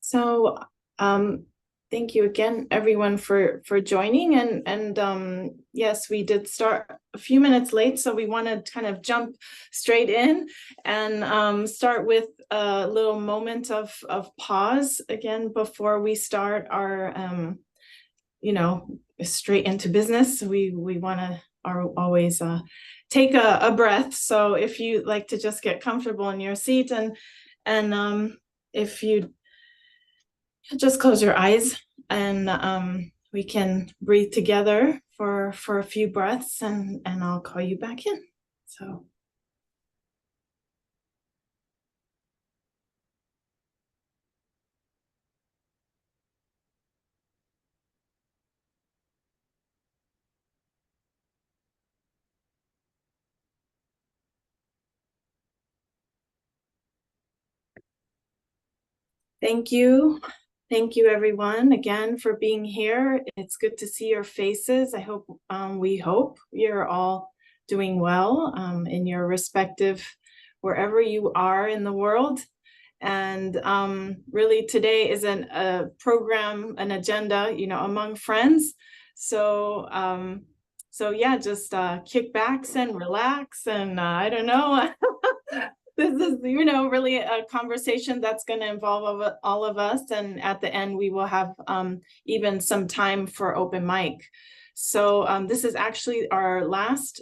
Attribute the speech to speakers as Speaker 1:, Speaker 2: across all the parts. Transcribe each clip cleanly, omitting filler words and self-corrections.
Speaker 1: So, thank you again, everyone, for joining. And yes, we did start a few minutes late, so we want to kind of jump straight in and start with a little moment of pause again before we start our straight into business. We want to always take a breath. So if you like to just get comfortable in your seat and if you just close your eyes and we can breathe together for a few breaths and I'll call you back in. So. Thank you. Thank you, everyone, again for being here. It's good to see your faces. We hope you're all doing well in your respective, wherever you are in the world. And really today is a program, an agenda, among friends. So yeah, just kick back and relax. And I don't know. This is, really a conversation that's going to involve all of us. And at the end, we will have even some time for open mic. So this is actually our last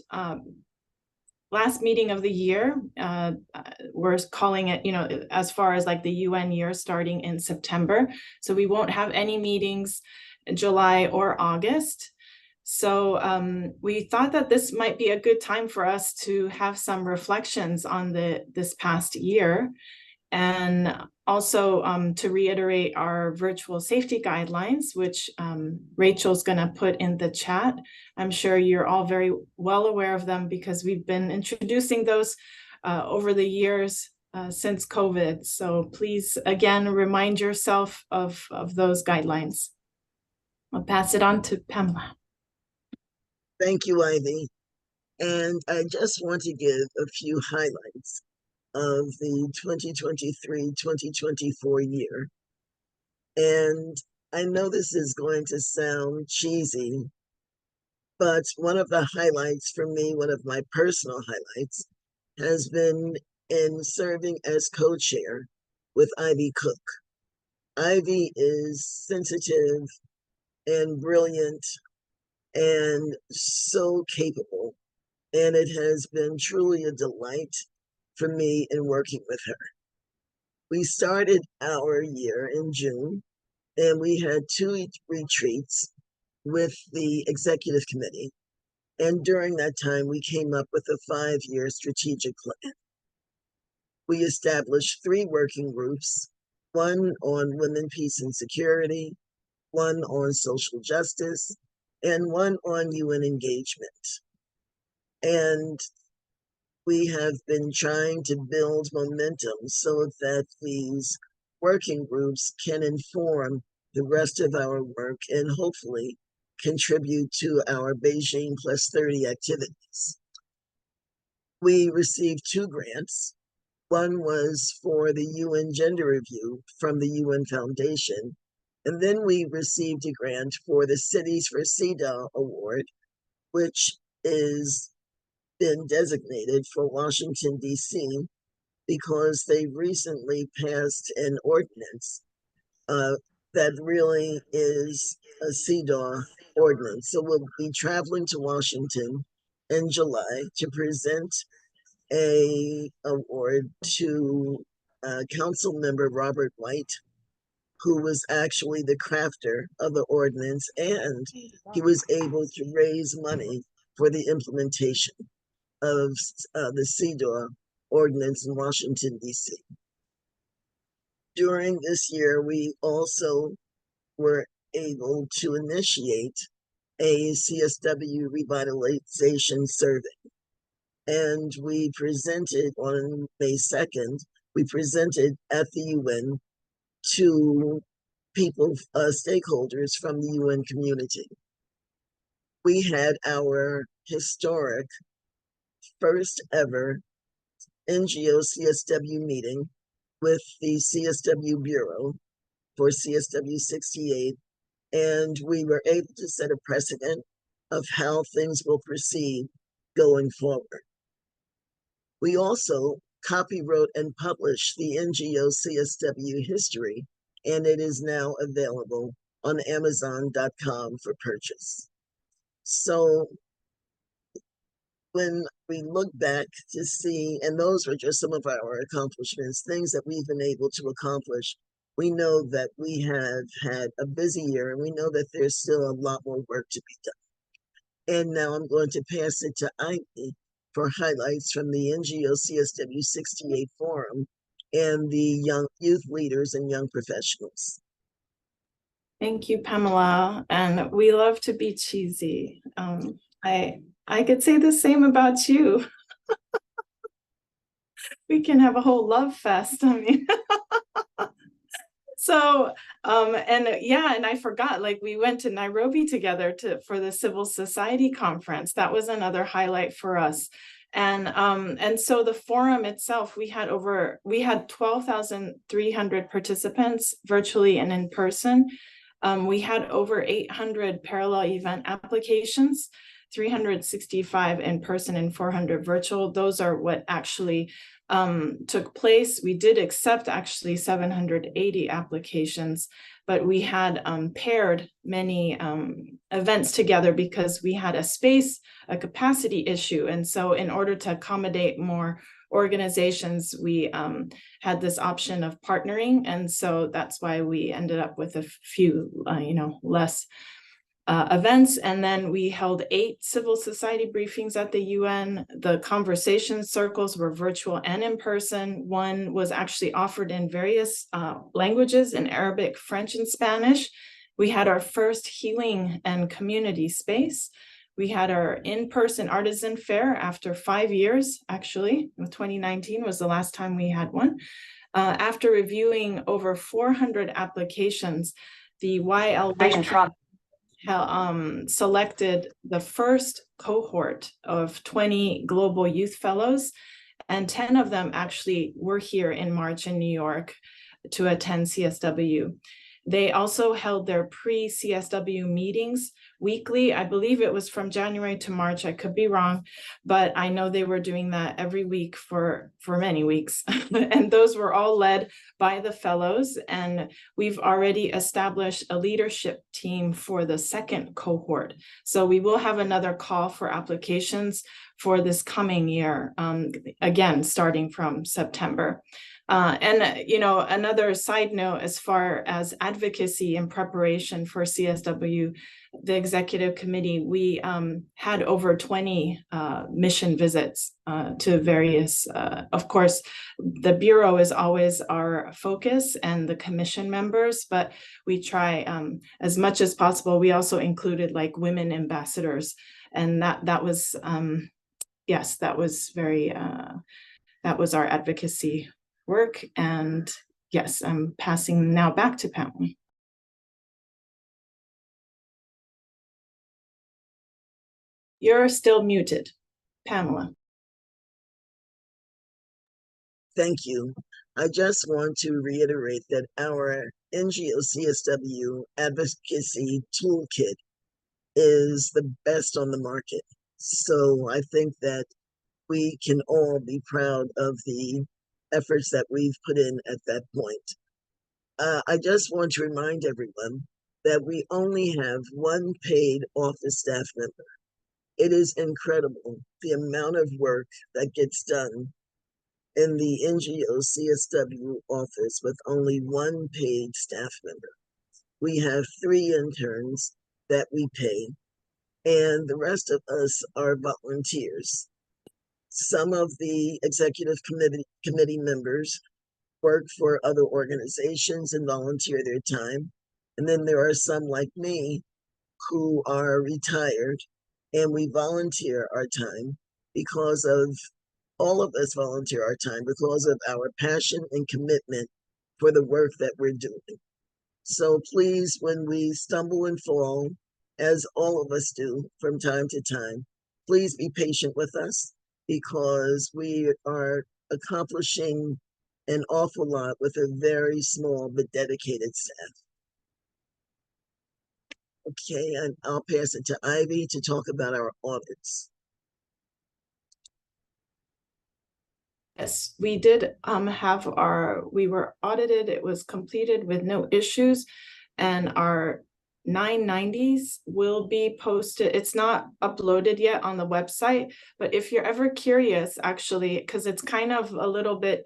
Speaker 1: meeting of the year. We're calling it, as far as like the UN year starting in September. So we won't have any meetings in July or August. So we thought that this might be a good time for us to have some reflections on this past year, and also to reiterate our virtual safety guidelines, which Rachel's going to put in the chat. I'm sure you're all very well aware of them because we've been introducing those over the years since COVID. So please, again, remind yourself of those guidelines. I'll pass it on to Pamela.
Speaker 2: Thank you, Ivy. And I just want to give a few highlights of the 2023-2024 year. And I know this is going to sound cheesy, but one of the highlights for me, one of my personal highlights, has been in serving as co-chair with Ivy Cook. Ivy is sensitive and brilliant and so capable. And it has been truly a delight for me in working with her. We started our year in June, and we had 2 retreats with the executive committee. And during that time, we came up with a 5-year strategic plan. We established 3 working groups, one on women, peace, and security, one on social justice, and one on UN engagement. And we have been trying to build momentum so that these working groups can inform the rest of our work and hopefully contribute to our Beijing+30 activities. We received 2 grants. One was for the UN Gender Review from the UN Foundation, and then we received a grant for the Cities for CEDAW Award, which is been designated for Washington, D.C., because they recently passed an ordinance that really is a CEDAW ordinance. So we'll be traveling to Washington in July to present a award to Council Member Robert White, who was actually the crafter of the ordinance, and he was able to raise money for the implementation of the CEDAW ordinance in Washington, D.C. During this year, we also were able to initiate a CSW revitalization survey. And we presented on May 2nd, we presented at the UN to people, stakeholders from the UN community. We had our historic first ever NGO CSW meeting with the CSW Bureau, for CSW 68, and we were able to set a precedent of how things will proceed going forward. We also copywrote and published the NGO CSW history, and it is now available on Amazon.com for purchase. So when we look back to see, and those were just some of our accomplishments, things that we've been able to accomplish, we know that we have had a busy year, and we know that there's still a lot more work to be done. And now I'm going to pass it to Ivy for highlights from the NGO CSW 68 Forum and the young youth leaders and young professionals.
Speaker 1: Thank you, Pamela. And we love to be cheesy. I could say the same about you. We can have a whole love fest. I mean, so, and I forgot, like we went to Nairobi together for the civil society conference. That was another highlight for us. And so the forum itself, we had 12,300 participants virtually and in person. We had over 800 parallel event applications, 365 in person and 400 virtual. Those are what actually took place. We did accept actually 780 applications, but we had paired many events together because we had a capacity issue. And so in order to accommodate more organizations, we had this option of partnering. And so that's why we ended up with a few, less events. And then we held 8 civil society briefings at the UN. The conversation circles were virtual and in person. One was actually offered in various languages, in Arabic, French, and Spanish. We had our first healing and community space. We had our in-person artisan fair after 5 years, actually. 2019 was the last time we had one. After reviewing over 400 applications, the YLD selected the first cohort of 20 global youth fellows, and 10 of them actually were here in March in New York to attend CSW. They also held their pre-CSW meetings weekly. I believe it was from January to March. I could be wrong, but I know they were doing that every week for many weeks. And those were all led by the fellows. And we've already established a leadership team for the second cohort. So we will have another call for applications for this coming year, again, starting from September. Another side note, as far as advocacy in preparation for CSW, the executive committee, we had over 20 mission visits to various, of course, the Bureau is always our focus and the commission members, but we try as much as possible. We also included like women ambassadors, and that was, yes, that was that was our advocacy work. And yes, I'm passing now back to Pamela. You're still muted, Pamela.
Speaker 2: Thank you. I just want to reiterate that our NGO CSW advocacy toolkit is the best on the market. So I think that we can all be proud of the efforts that we've put in at that point. I just want to remind everyone that we only have one paid office staff member. It is incredible the amount of work that gets done in the NGO CSW office with only one paid staff member. We have 3 interns that we pay, and the rest of us are volunteers. Some of the executive committee members work for other organizations and volunteer their time. And then there are some like me who are retired, and we volunteer our time because of, all of us volunteer our time because of our passion and commitment for the work that we're doing. So please, when we stumble and fall, as all of us do from time to time, please be patient with us, because we are accomplishing an awful lot with a very small but dedicated staff. Okay, and I'll pass it to Ivy to talk about our audits.
Speaker 1: Yes, we did we were audited, it was completed with no issues, and our 990s will be posted. It's not uploaded yet on the website, but if you're ever curious, actually, because it's kind of a little bit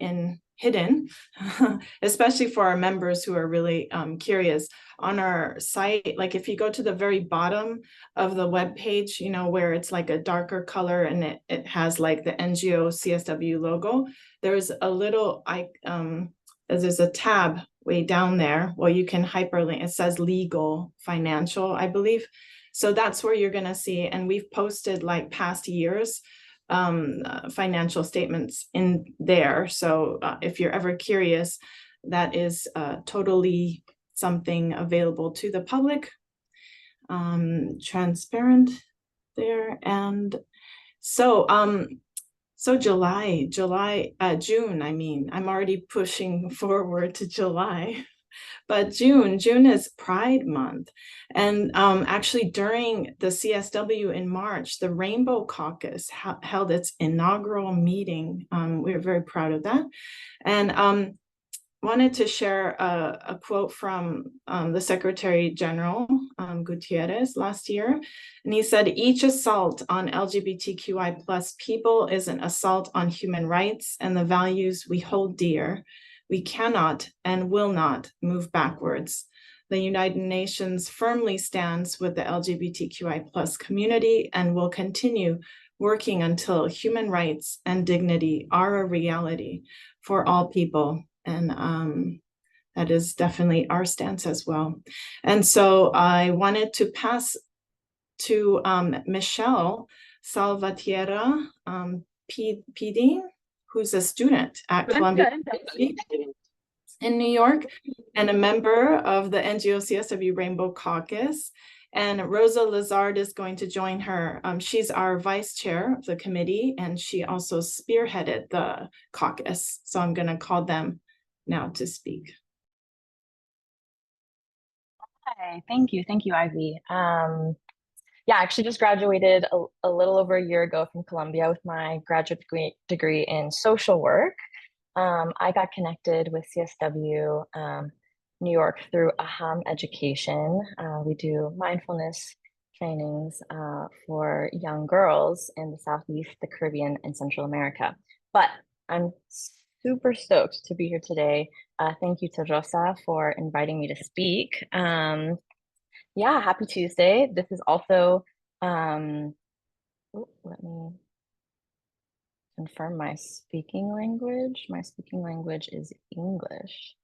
Speaker 1: hidden, especially for our members who are really curious, on our site, like if you go to the very bottom of the web page, you know, where it's like a darker color and it has like the NGO CSW logo, there's a little there's a tab way down there where you can hyperlink. It says legal financial, I believe. So that's where you're going to see, and we've posted like past years financial statements in there. So if you're ever curious, that is totally something available to the public, transparent there. And so June, I mean, I'm already pushing forward to July. But June is Pride Month. And actually during the CSW in March, the Rainbow Caucus held its inaugural meeting. We're very proud of that. And wanted to share a quote from the Secretary General, Gutierrez, last year. And he said, each assault on LGBTQI plus people is an assault on human rights and the values we hold dear. We cannot and will not move backwards. The United Nations firmly stands with the LGBTQI plus community and will continue working until human rights and dignity are a reality for all people. And that is definitely our stance as well. And so I wanted to pass to Michelle Salvatierra PD, who's a student at Columbia in New York and a member of the NGO CSW Rainbow Caucus. And Rosa Lazard is going to join her. She's our vice chair of the committee, and she also spearheaded the caucus. So I'm going to call them now to speak.
Speaker 3: Hi, thank you, Ivy. Yeah, I actually just graduated a little over a year ago from Columbia with my graduate degree in social work. I got connected with CSW New York through AHAM Education. We do mindfulness trainings for young girls in the Southeast, the Caribbean, and Central America. But I'm super stoked to be here today. Thank you to Rosa for inviting me to speak. Yeah, happy Tuesday. This is also, let me confirm my speaking language. My speaking language is English.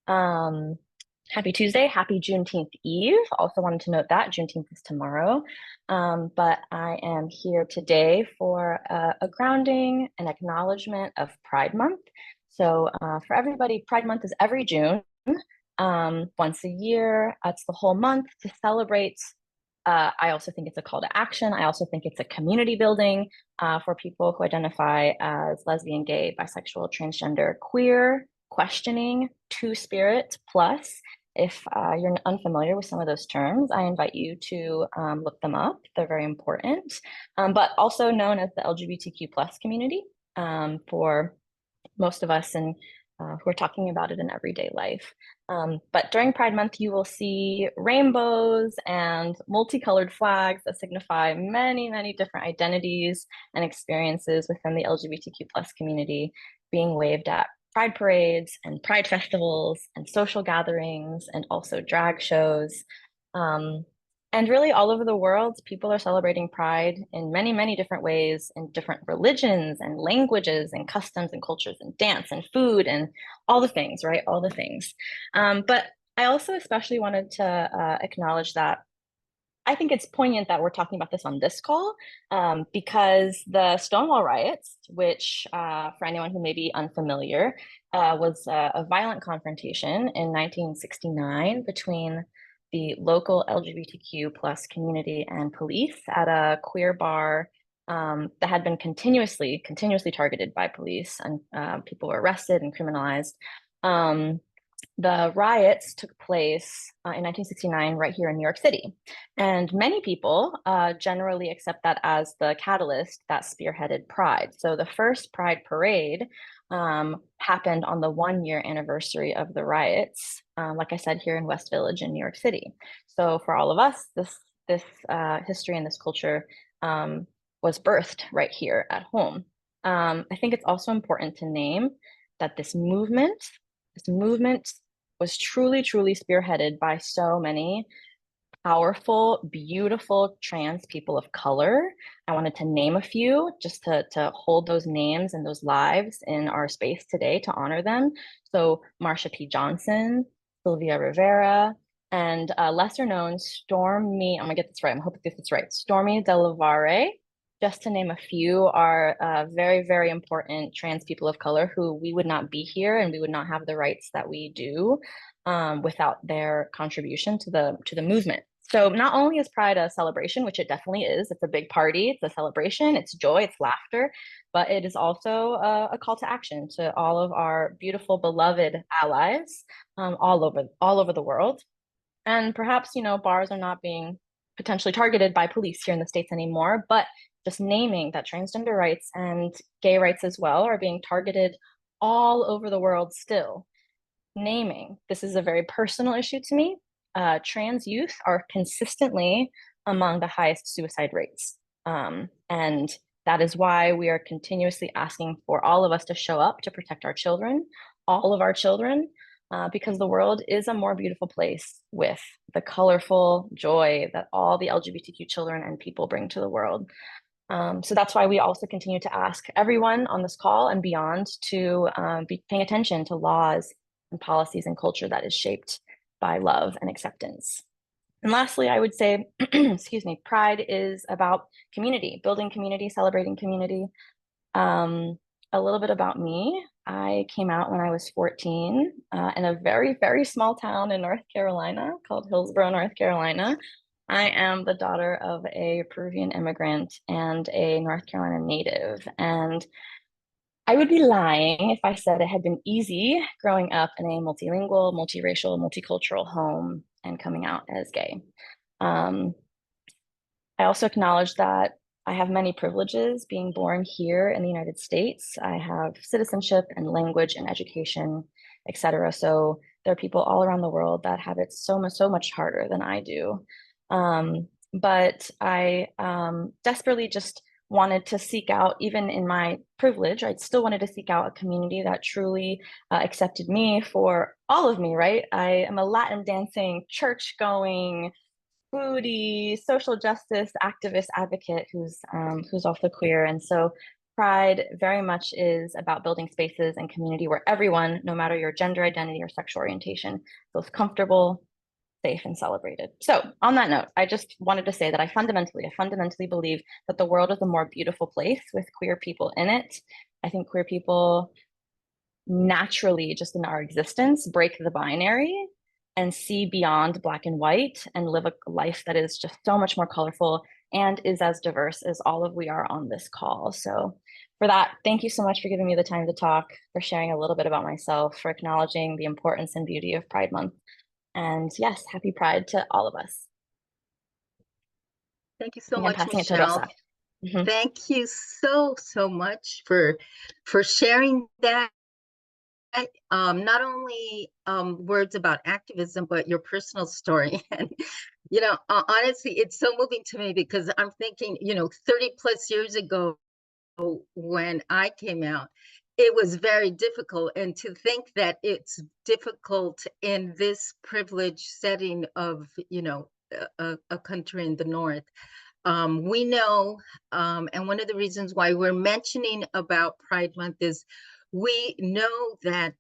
Speaker 3: Happy Tuesday, happy Juneteenth Eve. Also wanted to note that Juneteenth is tomorrow. But I am here today for a grounding and acknowledgement of Pride Month. So for everybody, Pride Month is every June, once a year. It's the whole month to celebrate. I also think it's a call to action. I also think it's a community building for people who identify as lesbian, gay, bisexual, transgender, queer, questioning, two-spirit, plus. If you're unfamiliar with some of those terms, I invite you to look them up. They're very important, but also known as the LGBTQ plus community for most of us and who are talking about it in everyday life. But during Pride Month, you will see rainbows and multicolored flags that signify many, many different identities and experiences within the LGBTQ plus community being waved at Pride parades and Pride festivals and social gatherings and also drag shows. And really all over the world, people are celebrating Pride in many, many different ways, in different religions and languages and customs and cultures and dance and food and all the things, right? All the things. But I also especially wanted to acknowledge that I think it's poignant that we're talking about this on this call because the Stonewall riots, which for anyone who may be unfamiliar, was a violent confrontation in 1969 between the local LGBTQ plus community and police at a queer bar that had been continuously targeted by police, and people were arrested and criminalized. The riots took place in 1969 right here in New York City. And many people generally accept that as the catalyst that spearheaded Pride. So the first Pride parade happened on the 1-year anniversary of the riots, like I said, here in West Village in New York City. So for all of us, this history and this culture was birthed right here at home. I think it's also important to name that this movement was truly spearheaded by so many powerful, beautiful trans people of color. I wanted to name a few just to hold those names and those lives in our space today to honor them. So Marsha P. Johnson, Sylvia Rivera, and lesser known Stormy, I'm gonna get this right, I'm hoping this is right, Stormy Delavarre, just to name a few, are very, very important trans people of color who we would not be here and we would not have the rights that we do without their contribution to the movement. So not only is Pride a celebration, which it definitely is, it's a big party, it's a celebration, it's joy, it's laughter, but it is also a call to action to all of our beautiful, beloved allies all over the world. And perhaps, bars are not being potentially targeted by police here in the States anymore, but just naming that transgender rights and gay rights as well are being targeted all over the world still. Naming, this is a very personal issue to me. Trans youth are consistently among the highest suicide rates. And that is why we are continuously asking for all of us to show up to protect our children, all of our children, because the world is a more beautiful place with the colorful joy that all the LGBTQ children and people bring to the world. So that's why we also continue to ask everyone on this call and beyond to be paying attention to laws and policies and culture that is shaped by love and acceptance. And lastly, I would say, excuse me, Pride is about community, building community, celebrating community. A little bit about me. I came out when I was 14 in a very, very small town in North Carolina called Hillsborough, North Carolina. I am the daughter of a Peruvian immigrant and a North Carolina native. And I would be lying if I said it had been easy growing up in a multilingual, multiracial, multicultural home and coming out as gay. I also acknowledge that I have many privileges being born here in the United States. I have citizenship and language and education, etc. So there are people all around the world that have it so much harder than I do. But I desperately just wanted to seek out, even in my privilege, I still wanted to seek out a community that truly accepted me for all of me, right? I am a Latin dancing, church going, foodie, social justice activist advocate who's also queer. And so Pride very much is about building spaces and community where everyone, no matter your gender identity or sexual orientation, feels comfortable, safe, and celebrated. So on that note, I just wanted to say that I fundamentally believe that the world is a more beautiful place with queer people in it. I think queer people naturally, just in our existence, break the binary and see beyond black and white and live a life that is just so much more colorful and is as diverse as all of we are on this call. So for that, thank you so much for giving me the time to talk, for sharing a little bit about myself, for acknowledging the importance and beauty of Pride Month. And yes, happy Pride to all of us.
Speaker 4: Thank you so
Speaker 3: I'm
Speaker 4: much,
Speaker 3: passing
Speaker 4: Michelle.
Speaker 3: It to Rosa.
Speaker 4: Thank you so much for sharing that. Not only words about activism, but your personal story. And, honestly, it's so moving to me because I'm thinking, 30 plus years ago, when I came out, it was very difficult. And to think that it's difficult in this privileged setting of, a country in the North. We know, and one of the reasons why we're mentioning about Pride Month is we know that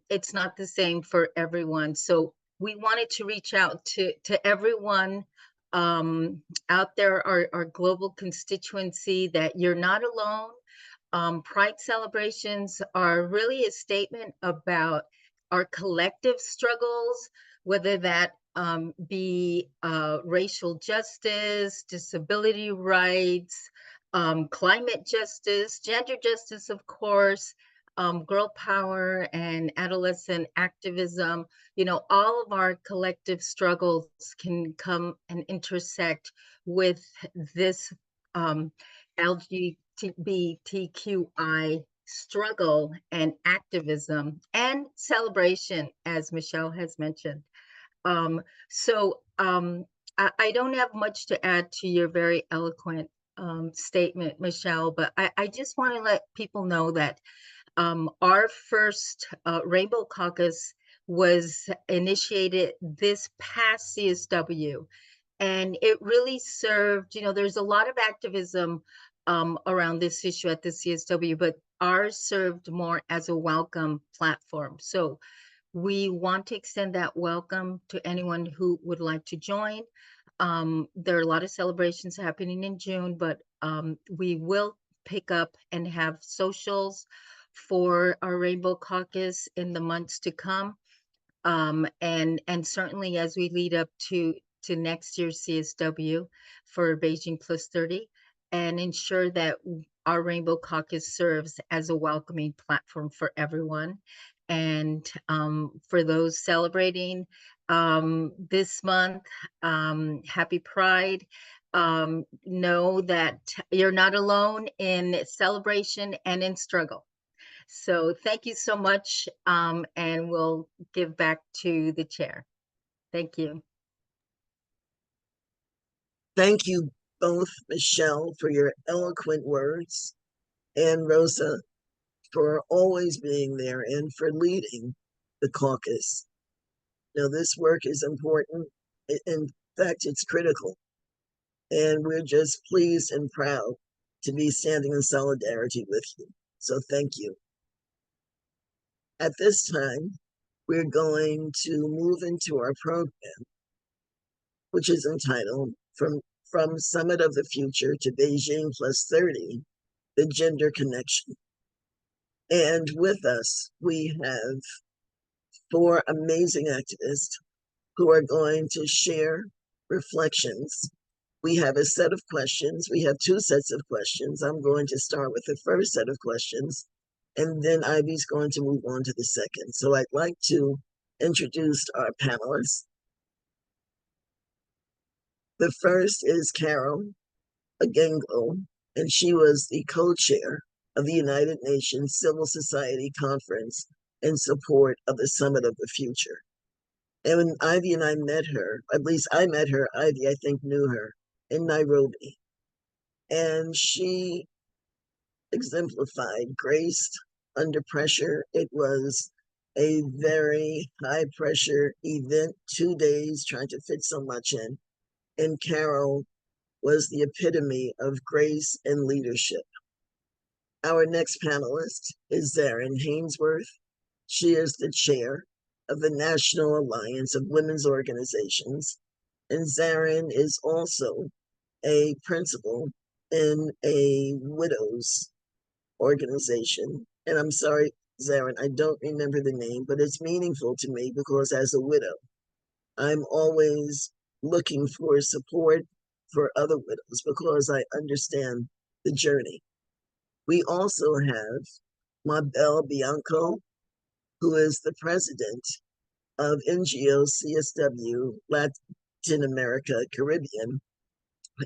Speaker 4: it's not the same for everyone. So we wanted to reach out to everyone out there, our global constituency, that you're not alone. Pride celebrations are really a statement about our collective struggles, whether that be racial justice, disability rights, climate justice, gender justice, of course, girl power and adolescent activism. You know, all of our collective struggles can come and intersect with this LGBTQI struggle and activism and celebration, as Michelle has mentioned. So I don't have much to add to your very eloquent statement, Michelle, but I just want to let people know that our first Rainbow Caucus was initiated this past CSW, and it really served, you know, there's a lot of activism around this issue at the CSW, but ours served more as a welcome platform. So we want to extend that welcome to anyone who would like to join. There are a lot of celebrations happening in June, but we will pick up and have socials for our Rainbow Caucus in the months to come. And certainly as we lead up to next year's CSW for Beijing+30, and ensure that our Rainbow Caucus serves as a welcoming platform for everyone. And for those celebrating this month, happy Pride. Know that you're not alone in celebration and in struggle. So thank you so much, and we'll give back to the chair. Thank you.
Speaker 2: Thank you both, Michelle, for your eloquent words, and Rosa for always being there and for leading the caucus. Now, this work is important. In fact, it's critical. And we're just pleased and proud to be standing in solidarity with you. So thank you. At this time, we're going to move into our program, which is entitled From Summit of the Future to Beijing+30, the Gender Connection. And with us, we have 4 amazing activists who are going to share reflections. We have a set of questions. We have 2 sets of questions. I'm going to start with the first set of questions, and then Ivy's going to move on to the second. So I'd like to introduce our panelists. The first is Carol Agengo, and she was the co-chair of the United Nations Civil Society Conference in support of the Summit of the Future. And when Ivy and I met her, at least I met her, Ivy I think knew her, in Nairobi. And she exemplified grace under pressure. It was a very high pressure event, 2 days trying to fit so much in. And Carol was the epitome of grace and leadership. Our next panelist is Zarin Hainsworth. She is the chair of the National Alliance of Women's Organizations. And Zarin is also a principal in a widows organization. And I'm sorry, Zarin, I don't remember the name, but it's meaningful to me because as a widow, I'm always looking for support for other widows because I understand the journey. We also have Mabel Bianco, who is the president of NGO CSW Latin America Caribbean,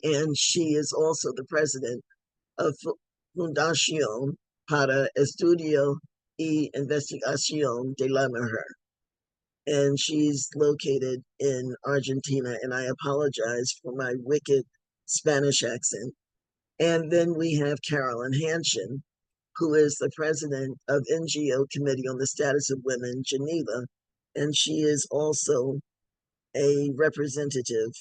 Speaker 2: and she is also the president of Fundación para Estudio y Investigación de la Mujer. And she's located in Argentina, and I apologize for my wicked Spanish accent. And then we have Carolyn Hanshin, who is the president of NGO Committee on the Status of Women, Geneva, and she is also a representative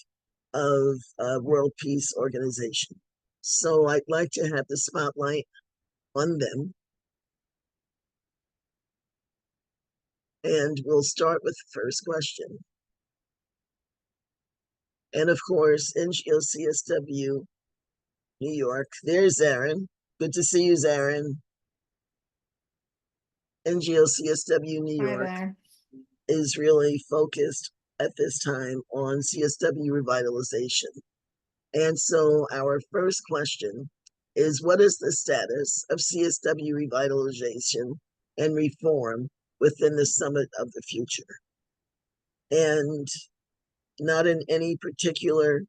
Speaker 2: of World Peace Organization. So I'd like to have the spotlight on them. And we'll start with the first question. And of course, NGO CSW New York. There's Zarin. Good to see you, Zarin. NGO CSW New York is really focused at this time on CSW revitalization. And so our first question is what is the status of CSW revitalization and reform within the Summit of the Future? And not in any particular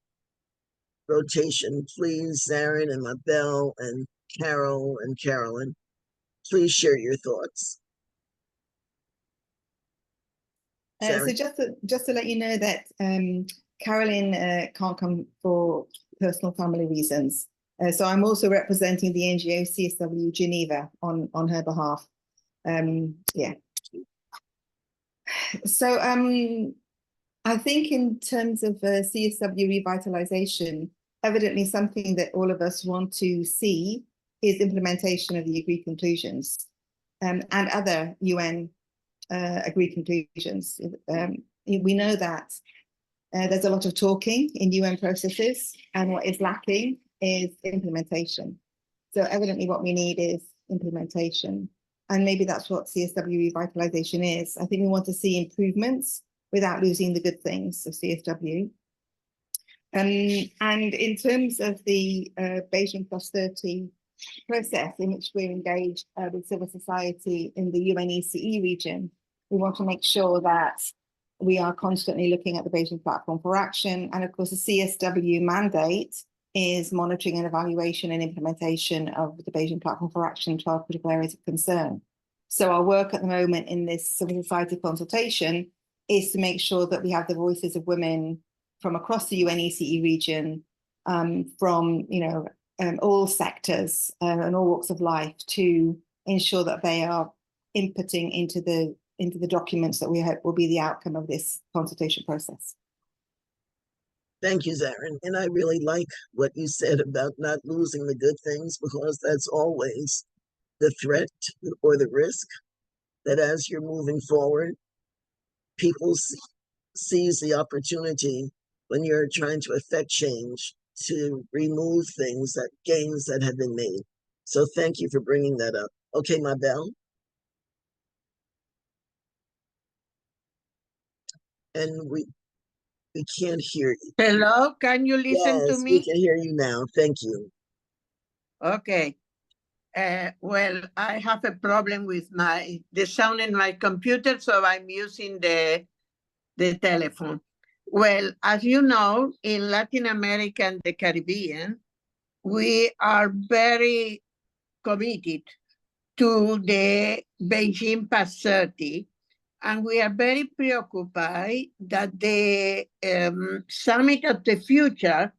Speaker 2: rotation, please, Zarin and Mabel and Carol and Carolyn, please share your thoughts.
Speaker 5: So just to let you know that Carolyn can't come for personal family reasons. So I'm also representing the NGO CSW Geneva on her behalf. Yeah. So I think in terms of CSW revitalization, evidently something that all of us want to see is implementation of the agreed conclusions and other UN agreed conclusions. We know that there's a lot of talking in UN processes, and what is lacking is implementation. So evidently what we need is implementation. And maybe that's what CSW revitalization is. I think we want to see improvements without losing the good things of CSW. And in terms of the Beijing+30 process in which we're engaged with civil society in the UNECE region, we want to make sure that we are constantly looking at the Beijing Platform for Action. And of course, the CSW mandate is monitoring and evaluation and implementation of the Beijing Platform for Action 12 critical areas of concern. So our work at the moment in this civil society consultation is to make sure that we have the voices of women from across the UNECE region, from all sectors and all walks of life, to ensure that they are inputting into the documents that we hope will be the outcome of this consultation process.
Speaker 2: Thank you, Zarin. And I really like what you said about not losing the good things, because that's always the threat or the risk, that as you're moving forward, people seize the opportunity when you're trying to affect change to remove gains that have been made. So thank you for bringing that up. Okay, Mabel. And we can't hear you.
Speaker 6: Hello, can you listen to me?
Speaker 2: Yes, we can hear you now. Thank you.
Speaker 6: Okay. Well, I have a problem with the sound in my computer, so I'm using the telephone. Well, as you know, in Latin America and the Caribbean, we are very committed to the Beijing+30, and we are very preoccupied that the Summit of the Future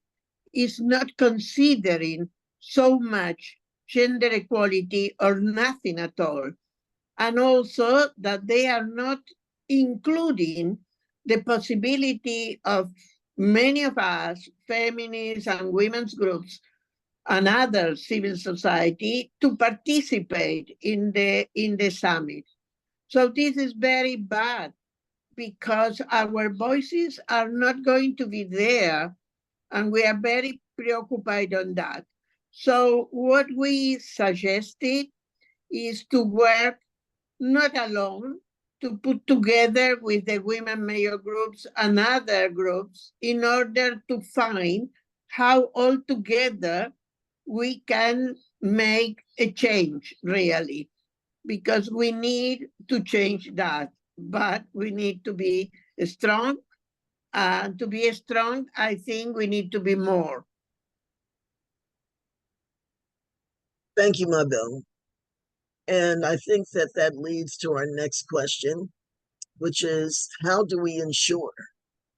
Speaker 6: is not considering so much gender equality or nothing at all. And also that they are not including the possibility of many of us, feminist and women's groups and other civil society, to participate in the summit. So this is very bad, because our voices are not going to be there, and we are very preoccupied on that. So what we suggested is to work not alone, to put together with the women mayor groups and other groups in order to find how all together we can make a change, really, because we need to change that, but we need to be strong. To be strong, I think we need to be more.
Speaker 2: Thank you, Mabel. And I think that leads to our next question, which is, how do we ensure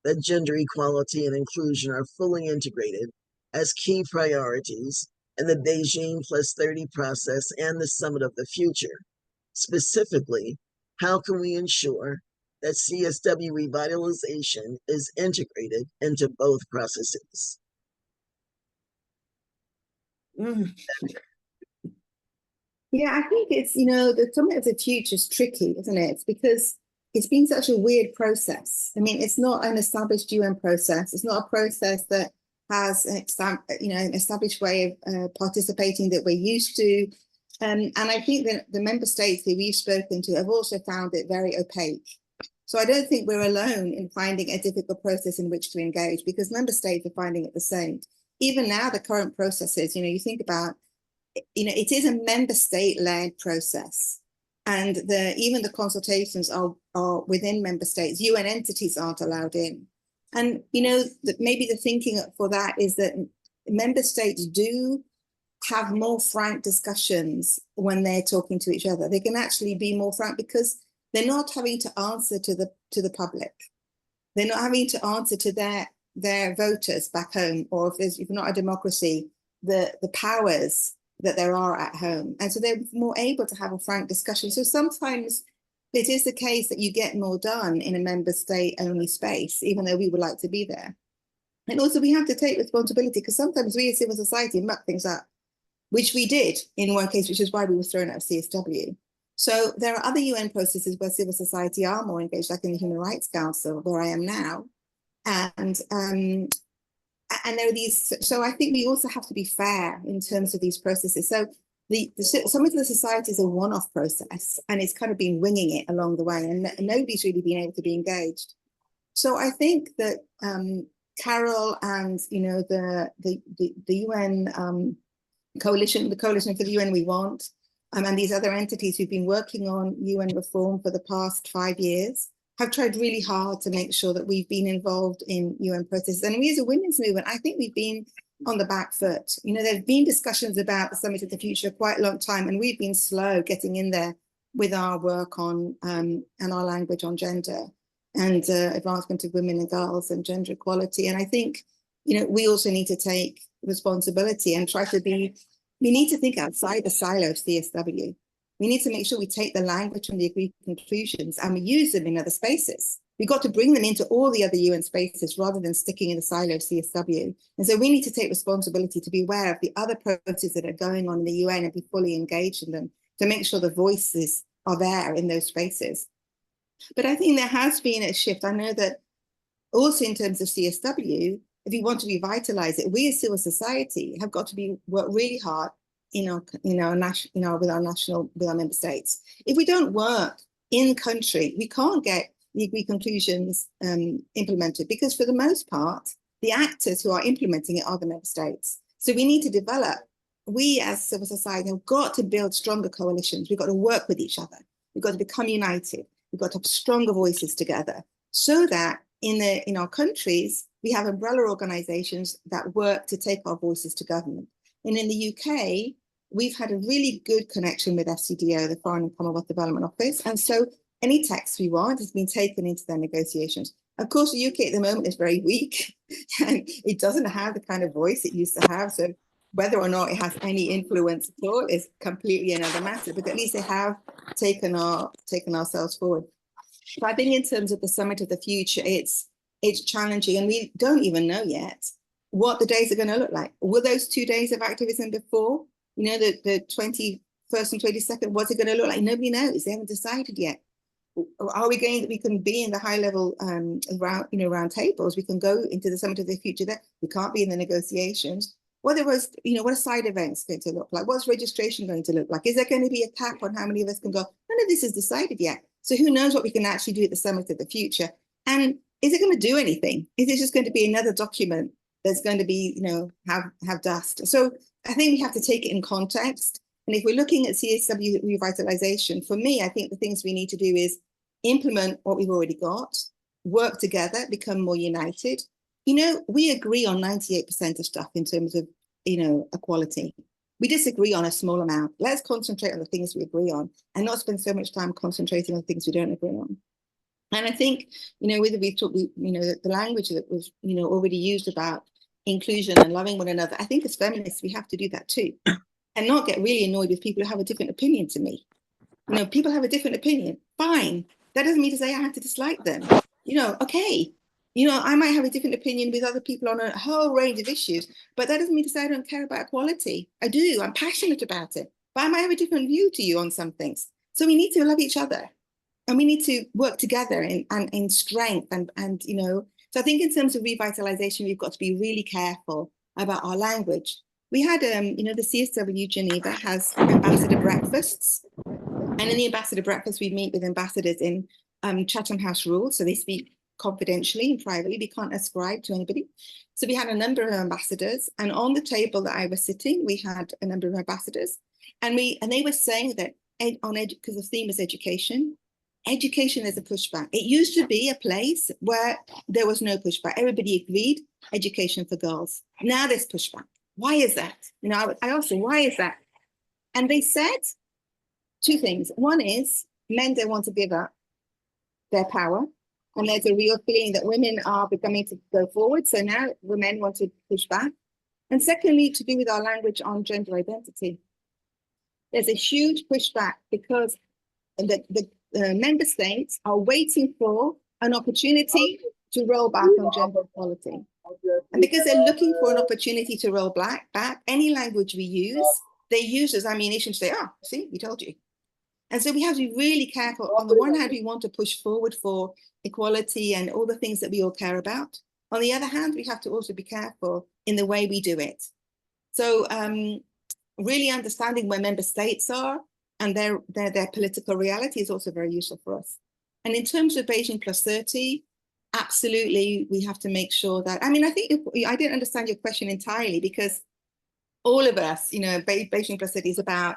Speaker 2: that gender equality and inclusion are fully integrated as key priorities in the Beijing+30 process and the Summit of the Future? Specifically, how can we ensure that CSW revitalization is integrated into both processes?
Speaker 5: Yeah, I think it's, the Summit of the Future is tricky, isn't it? It's because it's been such a weird process. I mean, it's not an established UN process. It's not a process that has an established way of participating that we're used to. And I think that the member states that we've spoken to have also found it very opaque. So I don't think we're alone in finding a difficult process in which to engage, because member states are finding it the same. Even now, the current processes, you think about it is a member state-led process. And even the consultations are within member states. UN entities aren't allowed in. And, maybe the thinking for that is that member states do have more frank discussions when they're talking to each other. They can actually be more frank because they're not having to answer to the public. They're not having to answer to their voters back home, or if you're not a democracy, the powers that there are at home. And so they're more able to have a frank discussion. So sometimes it is the case that you get more done in a member state only space, even though we would like to be there. And also we have to take responsibility, because sometimes we as civil society muck things up, which we did in one case, which is why we were thrown out of CSW. So there are other UN processes where civil society are more engaged, like in the Human Rights Council, where I am now. And there are these, so I think we also have to be fair in terms of these processes. So some of the society is a one-off process, and it's kind of been winging it along the way, and nobody's really been able to be engaged. So I think that Carol and the UN coalition, the Coalition for the UN We Want, and these other entities who've been working on UN reform for the past 5 years have tried really hard to make sure that we've been involved in UN processes. And we as a women's movement, I think we've been on the back foot. There have been discussions about the Summit of the Future quite a long time, and we've been slow getting in there with our work on and our language on gender and advancement of women and girls and gender equality. And I think, we also need to take responsibility and try to we need to think outside the silo of CSW. We need to make sure we take the language from the agreed conclusions and we use them in other spaces. We've got to bring them into all the other UN spaces rather than sticking in the silo of CSW. And so we need to take responsibility to be aware of the other processes that are going on in the UN and be fully engaged in them to make sure the voices are there in those spaces. But I think there has been a shift. I know that also in terms of CSW, if we want to revitalize it, we as civil society have got to work really hard with our member states. If we don't work in country, we can't get the agreed conclusions implemented, because for the most part, the actors who are implementing it are the member states. So we need to develop, we as civil society have got to build stronger coalitions. We've got to work with each other. We've got to become united. We've got to have stronger voices together so that in our countries, we have umbrella organizations that work to take our voices to government. And in the UK, we've had a really good connection with FCDO, the Foreign and Commonwealth Development Office. And so any text we want has been taken into their negotiations. Of course, the UK at the moment is very weak and it doesn't have the kind of voice it used to have. So whether or not it has any influence at all is completely another matter, but at least they have taken ourselves forward. But I think in terms of the Summit of the Future, it's challenging, and we don't even know yet what the days are going to look like. Will those 2 days of activism before, the 21st and 22nd, what's it going to look like? Nobody knows. They haven't decided yet. Are we can be in the high level round tables? We can go into the Summit of the Future. That we can't be in the negotiations. What are side events going to look like? What's registration going to look like? Is there going to be a cap on how many of us can go? None of this is decided yet. So who knows what we can actually do at the Summit of the Future? And is it going to do anything? Is it just going to be another document that's going to be, have dust? So I think we have to take it in context. And if we're looking at CSW revitalization, for me, I think the things we need to do is implement what we've already got, work together, become more united. We agree on 98% of stuff in terms of, equality. We disagree on a small amount. Let's concentrate on the things we agree on and not spend so much time concentrating on things we don't agree on. And I think, the language that was, already used about inclusion and loving one another, I think as feminists, we have to do that too. And not get really annoyed with people who have a different opinion to me. People have a different opinion. Fine. That doesn't mean to say I have to dislike them. Okay. I might have a different opinion with other people on a whole range of issues, but that doesn't mean to say I don't care about equality. I do. I'm passionate about it. But I might have a different view to you on some things. So we need to love each other. And we need to work together in strength. And so I think in terms of revitalization, we've got to be really careful about our language. We had, the CSW Geneva has ambassador breakfasts. And in the ambassador breakfast, we meet with ambassadors in Chatham House rules. So they speak confidentially and privately. We can't ascribe to anybody. So we had a number of ambassadors, and on the table that I was sitting, we had a number of ambassadors, and they were saying that because the theme was education. Education is a pushback. It used to be a place where there was no pushback. Everybody agreed, education for girls. Now there's pushback. Why is that? You know, I asked them, why is that? And they said two things. One is men don't want to give up their power. And there's a real feeling that women are becoming to go forward. So now the men want to push back. And secondly, to do with our language on gender identity. There's a huge pushback because the member states are waiting for an opportunity to roll back on gender equality. And because they're looking for an opportunity to roll back, any language we use, they use as ammunition to say, oh, see, we told you. And so we have to be really careful. On the one hand, we want to push forward for equality and all the things that we all care about. On the other hand, we have to also be careful in the way we do it. So really understanding where member states are and their political reality is also very useful for us. And in terms of Beijing+30, absolutely, we have to make sure that, I mean, I think I didn't understand your question entirely, because all of us, you know, Beijing+30 is about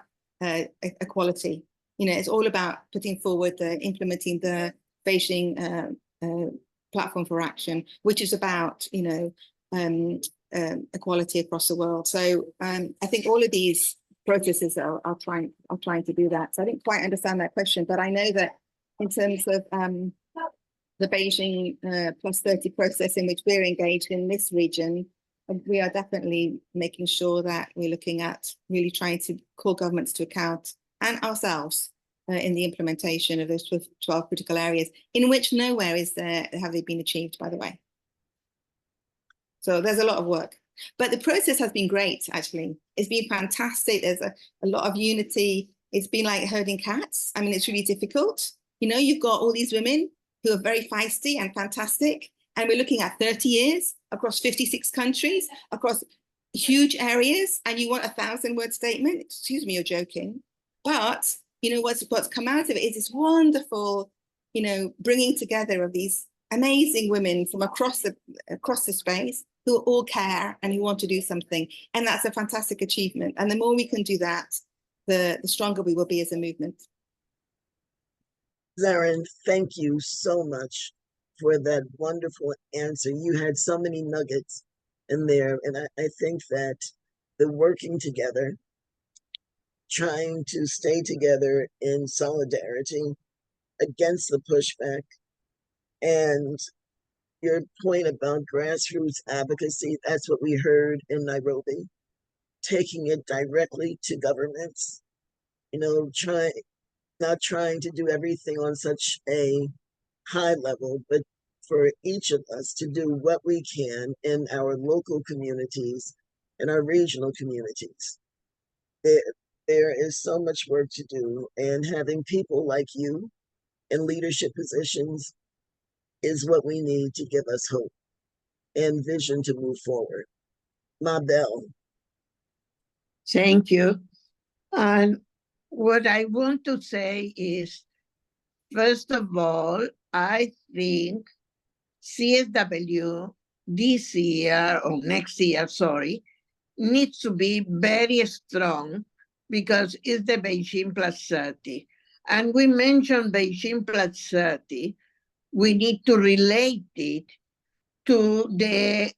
Speaker 5: equality. You know, it's all about putting forward, implementing the Beijing Platform for Action, which is about, you know, equality across the world. So I think all of these processes are trying to do that. So I didn't quite understand that question, but I know that in terms of the Beijing+30 process in which we're engaged in this region, we are definitely making sure that we're looking at really trying to call governments to account and ourselves in the implementation of those 12 critical areas, in which nowhere have they been achieved, by the way. So there's a lot of work. But the process has been great, actually. It's been fantastic. There's a lot of unity. It's been like herding cats. I mean, it's really difficult. You know, you've got all these women who are very feisty and fantastic. And we're looking at 30 years across 56 countries, across huge areas. And you want a 1,000-word statement? Excuse me, you're joking. But, you know, what's come out of it is this wonderful, you know, bringing together of these amazing women from across the space who all care and who want to do something. And that's a fantastic achievement. And the more we can do that, the stronger we will be as a movement.
Speaker 2: Zarin, thank you so much for that wonderful answer. You had so many nuggets in there. And I think that the working together, trying to stay together in solidarity against the pushback, and your point about grassroots advocacy, that's what we heard in Nairobi, taking it directly to governments, you know, not trying to do everything on such a high level, but for each of us to do what we can in our local communities and our regional communities. There is so much work to do, and having people like you in leadership positions is what we need to give us hope and vision to move forward. Mabel.
Speaker 6: Thank you. And what I want to say is, first of all, I think CSW this year, or next year, sorry, needs to be very strong because it's the Beijing+30. And we mentioned Beijing+30. We need to relate it to the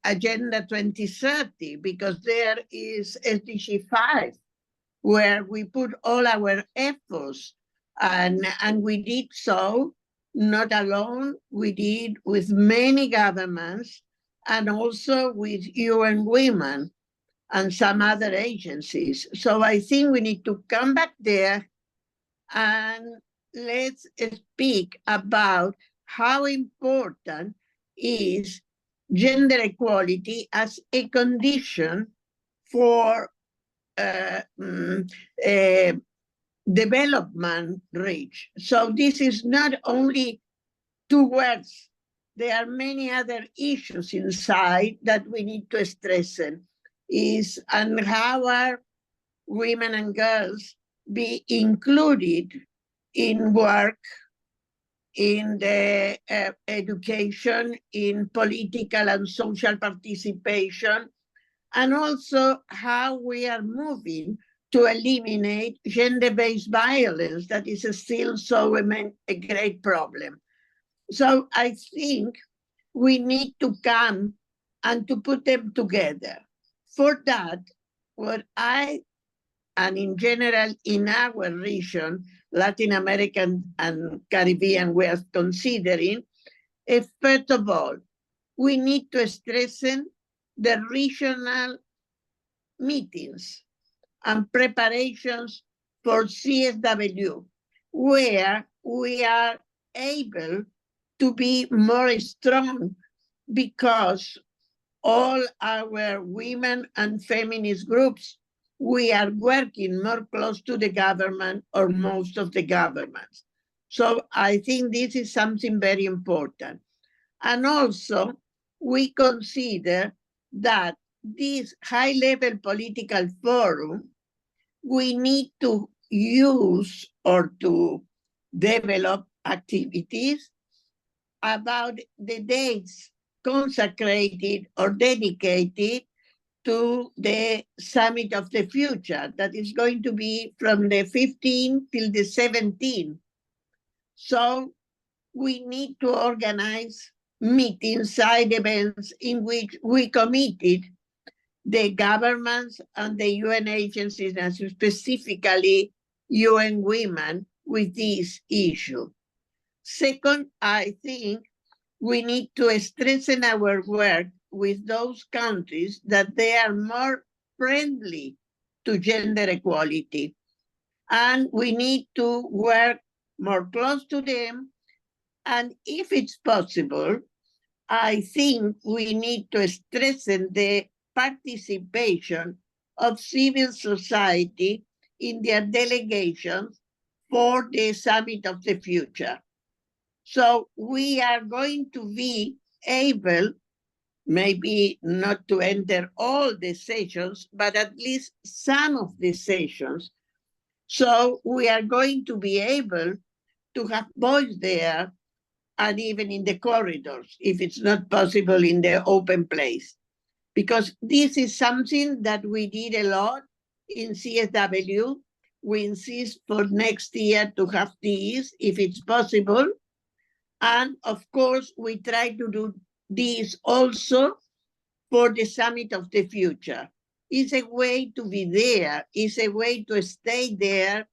Speaker 6: Agenda 2030, because there is SDG 5, where we put all our efforts, and we did so not alone. We did with many governments and also with UN Women and some other agencies. So I think we need to come back there and let's speak about how important is gender equality as a condition for development reach. So this is not only two words. There are many other issues inside that we need to strengthen. And how are women and girls be included in work, in the education, in political and social participation, and also how we are moving to eliminate gender-based violence that is still a great problem. So I think we need to come and to put them together. For that, what I, and in general in our region, Latin American and Caribbean, we are considering, is first of all, we need to strengthen the regional meetings and preparations for CSW, where we are able to be more strong because all our women and feminist groups, we are working more close to the government or most of the governments. So I think this is something very important. And also, we consider that this high-level political forum, we need to use or to develop activities about the dates consecrated or dedicated to the Summit of the Future that is going to be from the 15th till the 17th. So we need to organize meetings, side events in which we committed the governments and the UN agencies, and specifically UN Women, with this issue. Second, I think we need to strengthen our work with those countries that they are more friendly to gender equality. And we need to work more close to them. And if it's possible, I think we need to strengthen the participation of civil society in their delegations for the Summit of the Future. So we are going to be able, maybe not to enter all the sessions, but at least some of the sessions. So we are going to be able to have voice there and even in the corridors, if it's not possible in the open place. Because this is something that we did a lot in CSW. We insist for next year to have these, if it's possible. And of course, we try to do this also for the Summit of the Future. It's a way to be there. It's a way to stay there.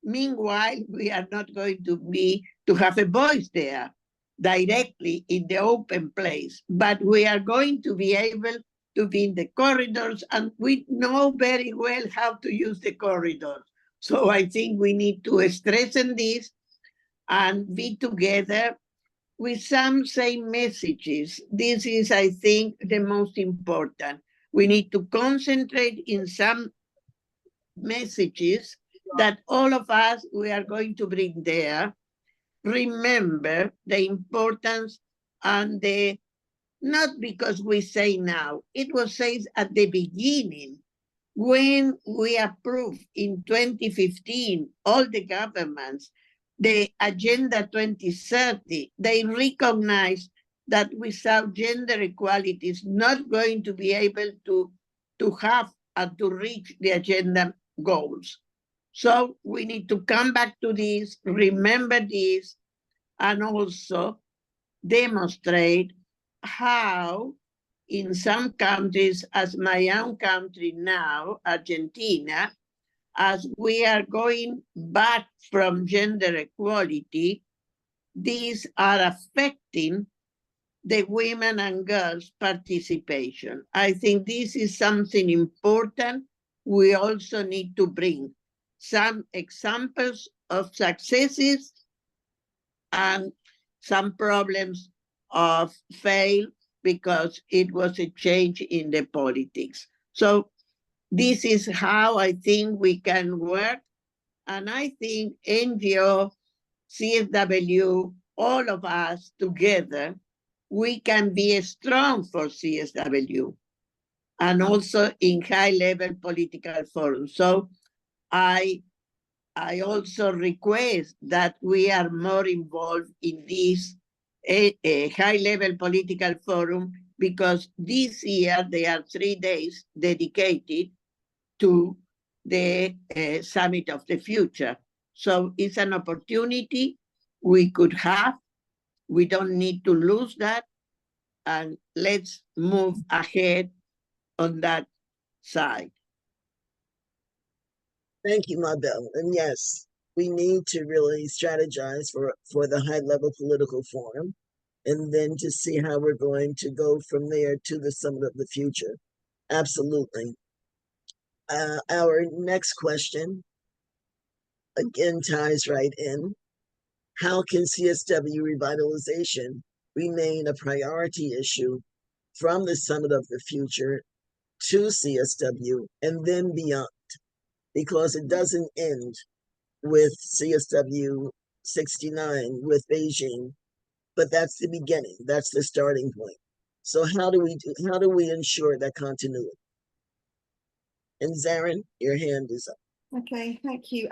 Speaker 6: Meanwhile, we are not going to have a voice there directly in the open place, but we are going to be able to be in the corridors, and we know very well how to use the corridors. So I think we need to strengthen this and be together with some same messages. This is, I think, the most important. We need to concentrate in some messages that all of us, we are going to bring there. Remember the importance and the, not because we say now, it was said at the beginning, when we approved in 2015, all the governments, the Agenda 2030, they recognized that without gender equality is not going to be able to have and to reach the agenda goals. So we need to come back to this, remember this, and also demonstrate how in some countries, as my own country now, Argentina, as we are going back from gender equality, these are affecting the women and girls' participation. I think this is something important. We also need to bring some examples of successes and some problems of fail because it was a change in the politics. So this is how I think we can work. And I think NGO, CSW, all of us together, we can be strong for CSW and also in high-level political forums. So I I also request that we are more involved in this high-level political forum, because this year there are 3 days dedicated to the Summit of the Future. So it's an opportunity we could have. We don't need to lose that. And let's move ahead on that side.
Speaker 2: Thank you, Mabel. And yes, we need to really strategize for the high-level political forum, and then to see how we're going to go from there to the Summit of the Future. Absolutely. Our next question, again, ties right in. How can CSW revitalization remain a priority issue from the Summit of the Future to CSW and then beyond? Because it doesn't end with CSW 69 with Beijing, but that's the beginning. That's the starting point. So how do we ensure that continuity? And Zarin, your hand is up.
Speaker 5: Okay, thank you.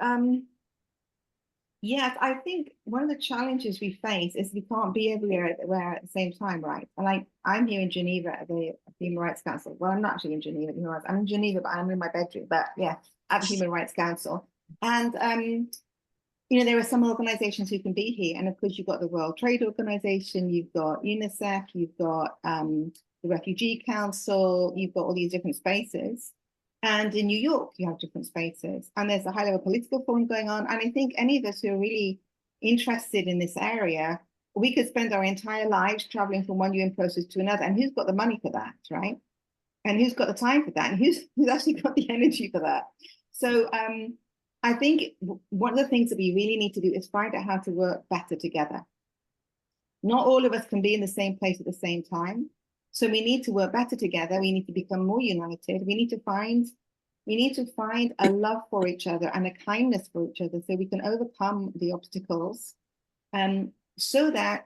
Speaker 5: Yes, I think one of the challenges we face is we can't be everywhere at the same time, right? And I'm here in Geneva at the Human Rights Council. Well, I'm not actually in Geneva. I'm in Geneva, but I'm in my bedroom. But yeah, at the Human Rights Council. And there are some organizations who can be here. And of course, you've got the World Trade Organization, you've got UNICEF, you've got the Refugee Council, you've got all these different spaces. And in New York, you have different spaces. And there's a high-level political forum going on. And I think any of us who are really interested in this area, we could spend our entire lives traveling from one UN process to another. And who's got the money for that, right? And who's got the time for that? And who's actually got the energy for that? So I think one of the things that we really need to do is find out how to work better together. Not all of us can be in the same place at the same time. So we need to work better together. We need to become more united. We need to find a love for each other and a kindness for each other, so we can overcome the obstacles, so that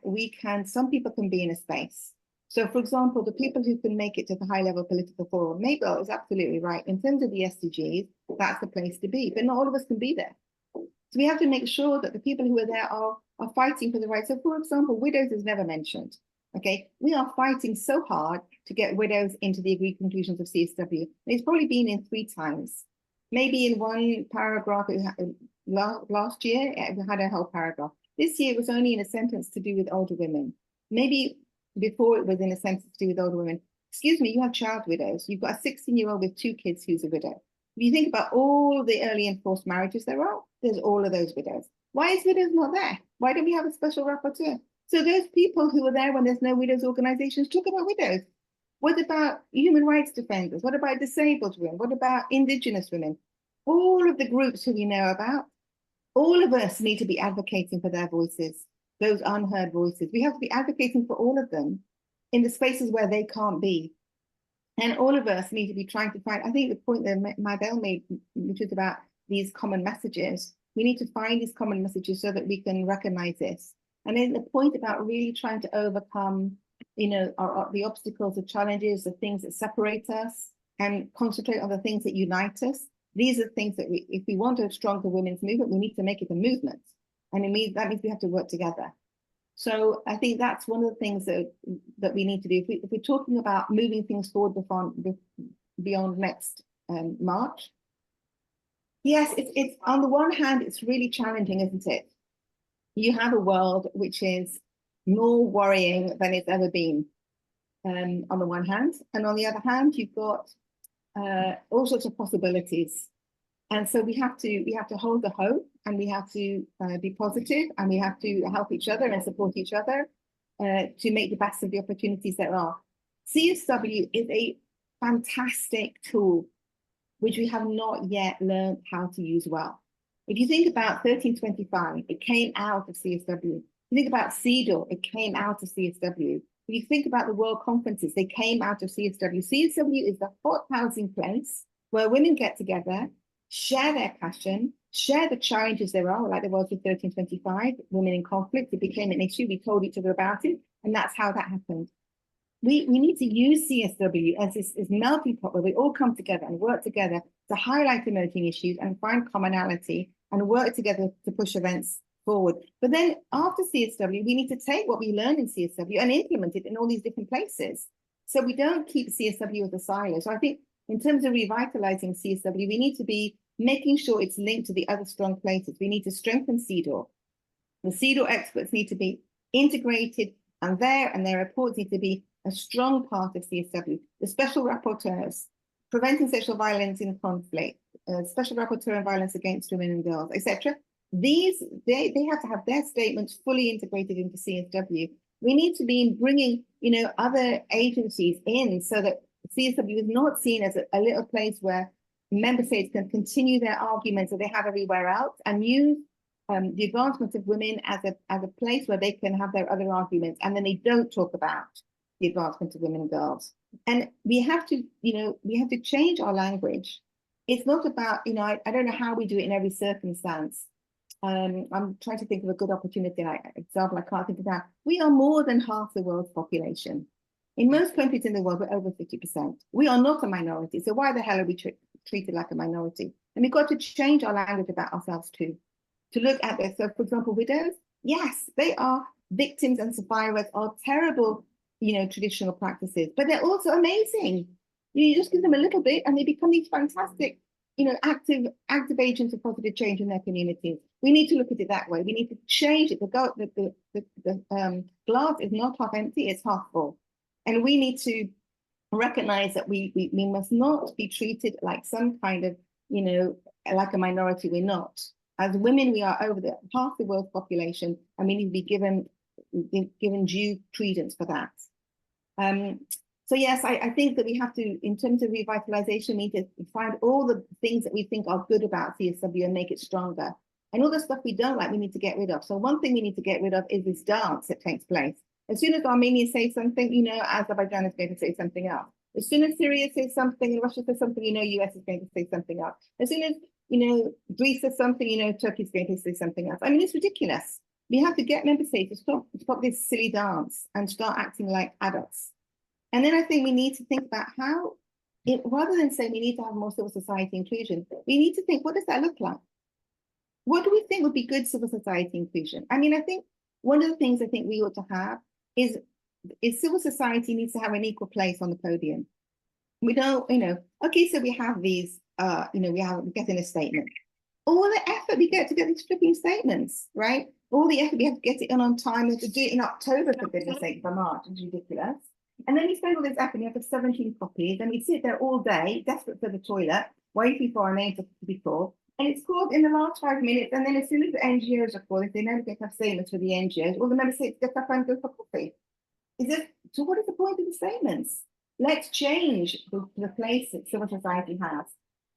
Speaker 5: some people can be in a space. So for example, the people who can make it to the high-level political forum, Mabel is absolutely right. In terms of the SDGs, that's the place to be, but not all of us can be there. So we have to make sure that the people who are there are fighting for the rights. So for example, widows is never mentioned. Okay, we are fighting so hard to get widows into the agreed conclusions of CSW. It's probably been in 3 times. Maybe in one paragraph, last year, it had a whole paragraph. This year, it was only in a sentence to do with older women. Maybe before it was in a sentence to do with older women. Excuse me, you have child widows. You've got a 16-year-old with 2 kids who's a widow. If you think about all the early and forced marriages there are, there's all of those widows. Why is widows not there? Why don't we have a special rapporteur? So those people who are there when there's no widows organizations, talk about widows. What about human rights defenders? What about disabled women? What about indigenous women? All of the groups who we know about, all of us need to be advocating for their voices, those unheard voices. We have to be advocating for all of them in the spaces where they can't be. And all of us need to be trying to find, I think the point that Mabel made, which is about these common messages, we need to find these common messages so that we can recognize this. And then the point about really trying to overcome, the obstacles, the challenges, the things that separate us, and concentrate on the things that unite us. These are things that if we want a stronger women's movement, we need to make it a movement. And that means we have to work together. So I think that's one of the things that we need to do. If we're talking about moving things forward beyond next March, yes, it's on the one hand, it's really challenging, isn't it? You have a world which is more worrying than it's ever been, on the one hand. And on the other hand, you've got all sorts of possibilities. And so we have to hold the hope, and we have to be positive, and we have to help each other and support each other to make the best of the opportunities there are. CSW is a fantastic tool which we have not yet learned how to use well. If you think about 1325, it came out of CSW. If you think about CEDAW, it came out of CSW. If you think about the World Conferences, they came out of CSW. CSW is the hot housing place where women get together, share their passion, share the challenges there are, like there was with 1325, women in conflict. It became an issue. We told each other about it, and that's how that happened. We need to use CSW as this melting pot where we all come together and work together to highlight emerging issues and find commonality and work together to push events forward. But then after CSW, we need to take what we learn in CSW and implement it in all these different places. So we don't keep CSW as a silo. So I think in terms of revitalizing CSW, we need to be making sure it's linked to the other strong places. We need to strengthen CEDAW. The CEDAW experts need to be integrated, and their reports need to be a strong part of CSW. The special rapporteurs, preventing sexual violence in conflict, special rapporteur on violence against women and girls, etc. These, they have to have their statements fully integrated into CSW. We need to be bringing, other agencies in so that CSW is not seen as a little place where member states can continue their arguments that they have everywhere else and use the advancement of women as a place where they can have their other arguments, and then they don't talk about the advancement of women and girls. And we have to, change our language. It's not about, I don't know how we do it in every circumstance. I'm trying to think of a good opportunity, example, I can't think of that. We are more than half the world's population. In most countries in the world, we're over 50%. We are not a minority. So why the hell are we treated like a minority? And we've got to change our language about ourselves too. To look at this. So, for example, widows, yes, they are victims and survivors of terrible, traditional practices, but they're also amazing. You just give them a little bit and they become these fantastic, active agents of positive change in their communities. We need to look at it that way. We need to change it. The glass is not half empty, it's half full. And we need to recognize that we must not be treated like some kind of, like a minority. We're not. As women, we are over half the world's population, and we need to be given due credence for that. So yes, I think that we have to, in terms of revitalization, we need to find all the things that we think are good about CSW and make it stronger. And all the stuff we don't like, we need to get rid of. So one thing we need to get rid of is this dance that takes place. As soon as Armenia says something, Azerbaijan is going to say something else. As soon as Syria says something and Russia says something, US is going to say something else. As soon as Greece says something, Turkey's going to say something else. I mean, it's ridiculous. We have to get member states to stop this silly dance and start acting like adults. And then I think we need to think about how, rather than saying we need to have more civil society inclusion, we need to think, what does that look like? What do we think would be good civil society inclusion? I mean, I think one of the things I think we ought to have is civil society needs to have an equal place on the podium. We don't, okay, so we have these, we get in a statement. All the effort we get to get these flipping statements, right? All the effort we have to get it in on time, we have to do it in October, for goodness sake, for March, it's ridiculous. And then you spend all this effort, you have 17 copies, and we sit there all day, desperate for the toilet, waiting for our name to be called. And it's called in the last 5 minutes, and then as soon as the NGOs are called, if they never get to have statements for the NGOs, all the member states get up and go for coffee. So what is the point of the statements? Let's change the place that civil society has.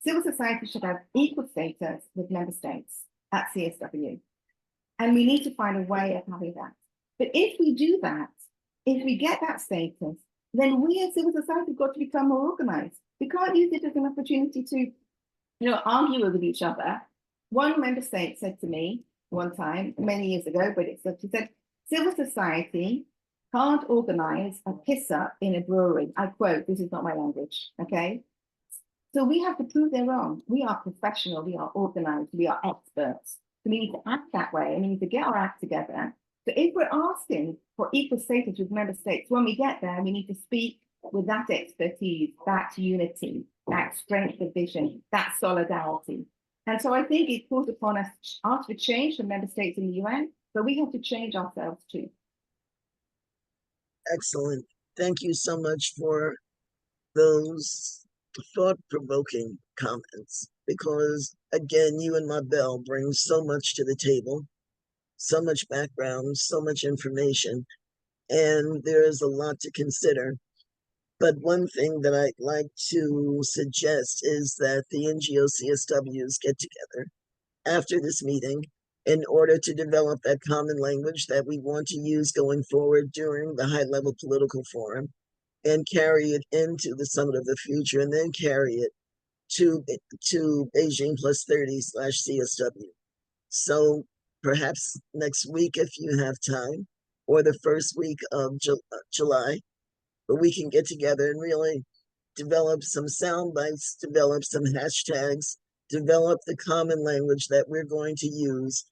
Speaker 5: Civil society should have equal status with member states at CSW. And we need to find a way of having that. But if we do that, if we get that status, then we as civil society have got to become more organized. We can't use it as an opportunity to, argue with each other. One member state said to me one time, many years ago, but she said, civil society can't organize a piss up in a brewery. I quote, this is not my language, okay? So we have to prove they're wrong. We are professional, we are organized, we are experts. So we need to act that way, and we need to get our act together. So if we're asking for equal status with member states, when we get there, we need to speak with that expertise, that unity, that strength of vision, that solidarity. And so I think it falls upon us to ask for change from member states in the UN, but we have to change ourselves too.
Speaker 2: Excellent. Thank you so much for those thought-provoking comments, because again, you and Mabel bring so much to the table, so much background, so much information, and there is a lot to consider. But one thing that I'd like to suggest is that the NGO CSWs get together after this meeting in order to develop that common language that we want to use going forward during the high-level political forum, and carry it into the Summit of the Future, and then carry it to Beijing+30/CSW. So perhaps next week, if you have time, or the first week of July, where we can get together and really develop some sound bites, develop some hashtags, develop the common language that we're going to use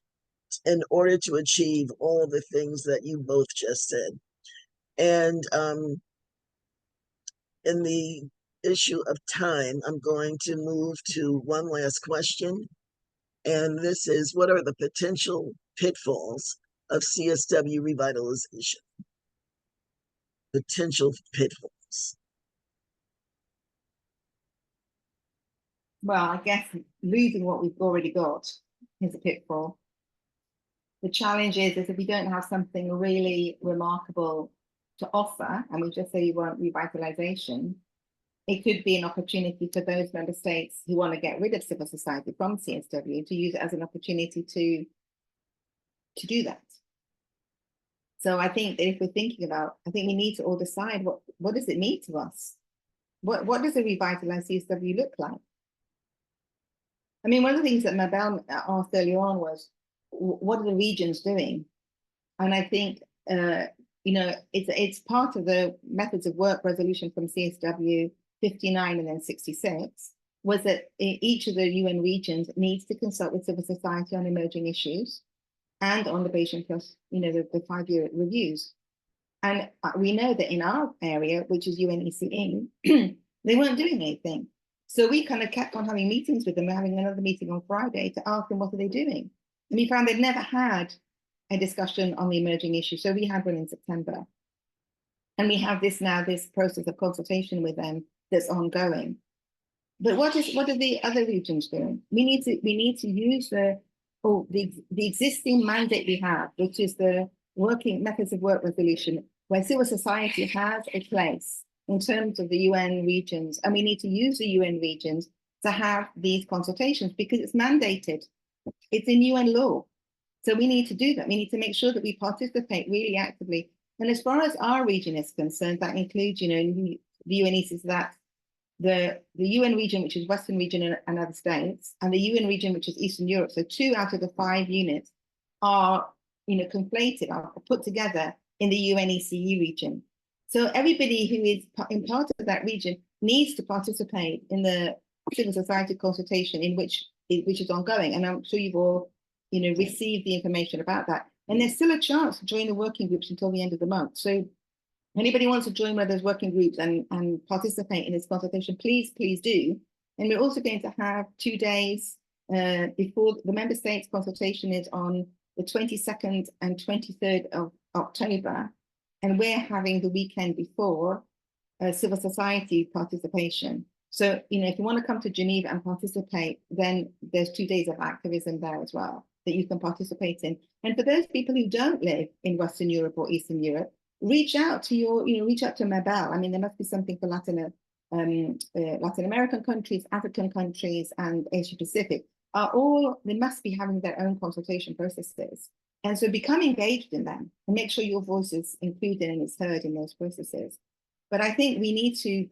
Speaker 2: in order to achieve all the things that you both just said. And in the issue of time, I'm going to move to one last question. And this is, what are the potential pitfalls of CSW revitalization? Potential pitfalls.
Speaker 5: Well, I guess losing what we've already got is a pitfall. The challenge is if we don't have something really remarkable to offer, and we just say we want revitalization, it could be an opportunity for those member states who want to get rid of civil society from CSW to use it as an opportunity to do that. So I think that if we're thinking about, I think we need to all decide what does it mean to us? What does a revitalized CSW look like? I mean, one of the things that Mabel asked earlier on was, what are the regions doing? And I think, you know, it's part of the methods of work resolution from CSW 59 and then 66, was that each of the UN regions needs to consult with civil society on emerging issues and on the Beijing+, you know, the 5-year reviews. And we know that in our area, which is UNECE, they weren't doing anything. So we kind of kept on having meetings with them. We're having another meeting on Friday to ask them what are they doing. And we found they'd never had a discussion on the emerging issue. So we had one in September. And we have this process of consultation with them that's ongoing. But what are the other regions doing? We need to use the existing mandate we have, which is the working methods of work resolution, where civil society has a place in terms of the UN regions, and we need to use the UN regions to have these consultations because it's mandated. It's in UN law. So we need to do that. We need to make sure that we participate really actively. And as far as our region is concerned, that includes, you know, the UNECE, that the UN region, which is Western region and other states, and the UN region, which is Eastern Europe. So 2 out of the 5 units are, you know, conflated, are put together in the UNECE region. So everybody who is in part of that region needs to participate in the civil society consultation which is ongoing. And I'm sure you've all, you know, received the information about that. And there's still a chance to join the working groups until the end of the month. So anybody wants to join one of those working groups and participate in this consultation, please do. And we're also going to have 2 days before the member states consultation is on the 22nd and 23rd of October. And we're having the weekend before civil society participation. So, you know, if you want to come to Geneva and participate, then there's 2 days of activism there as well that you can participate in. And for those people who don't live in Western Europe or Eastern Europe, reach out to reach out to Mabel. I mean, there must be something for Latin American countries, African countries, and Asia Pacific. They must be having their own consultation processes. And so become engaged in them and make sure your voice is included and is heard in those processes. But I think we need to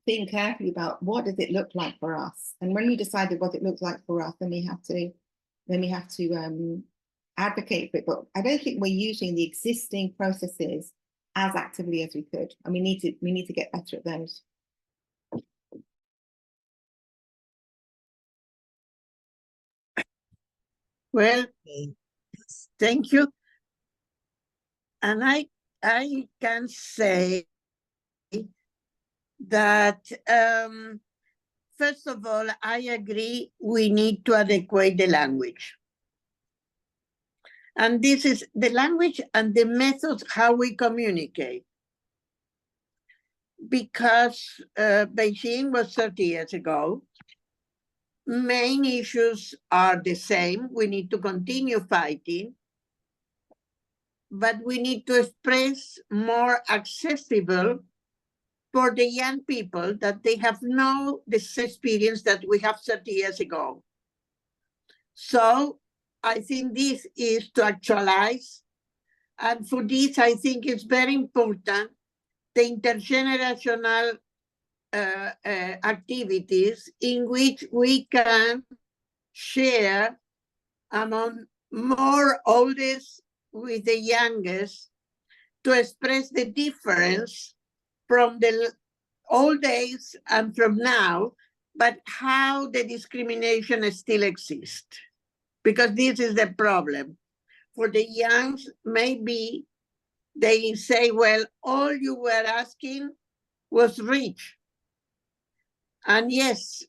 Speaker 5: think carefully about what does it look like for us. And when we decided what it looks like for us, then we have to advocate for it. But I don't think we're using the existing processes as actively as we could. And we need to get better at those.
Speaker 6: Well, thank you. And I can say that, first of all, I agree we need to adequate the language. And this is the language and the methods how we communicate. Because Beijing was 30 years ago, main issues are the same. We need to continue fighting, but we need to express more accessible for the young people that they have no the same experience that we have 30 years ago. So I think this is to actualize. And for this, I think it's very important the intergenerational activities in which we can share among more oldest with the youngest to express the difference from the old days and from now, but how the discrimination still exists. Because this is the problem. For the youngs, maybe they say, well, all you were asking was rich. And yes,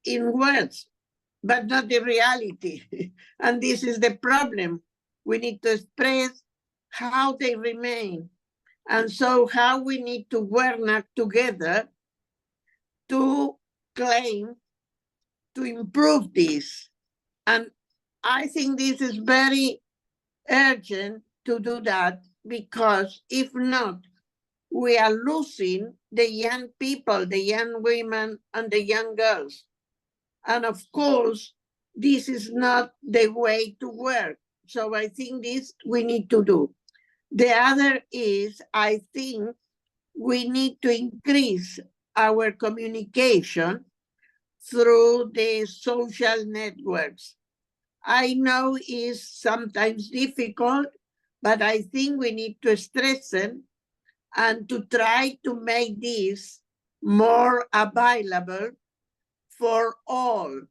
Speaker 6: in words, but not the reality. And this is the problem. We need to express how they remain. And so how we need to work together to claim to improve this. And I think this is very urgent to do that, because if not, we are losing the young people, the young women and the young girls. And of course, this is not the way to work. So I think this we need to do. The other is, I think we need to increase our communication through the social networks. I know it's sometimes difficult, but I think we need to strengthen and to try to make this more available for all.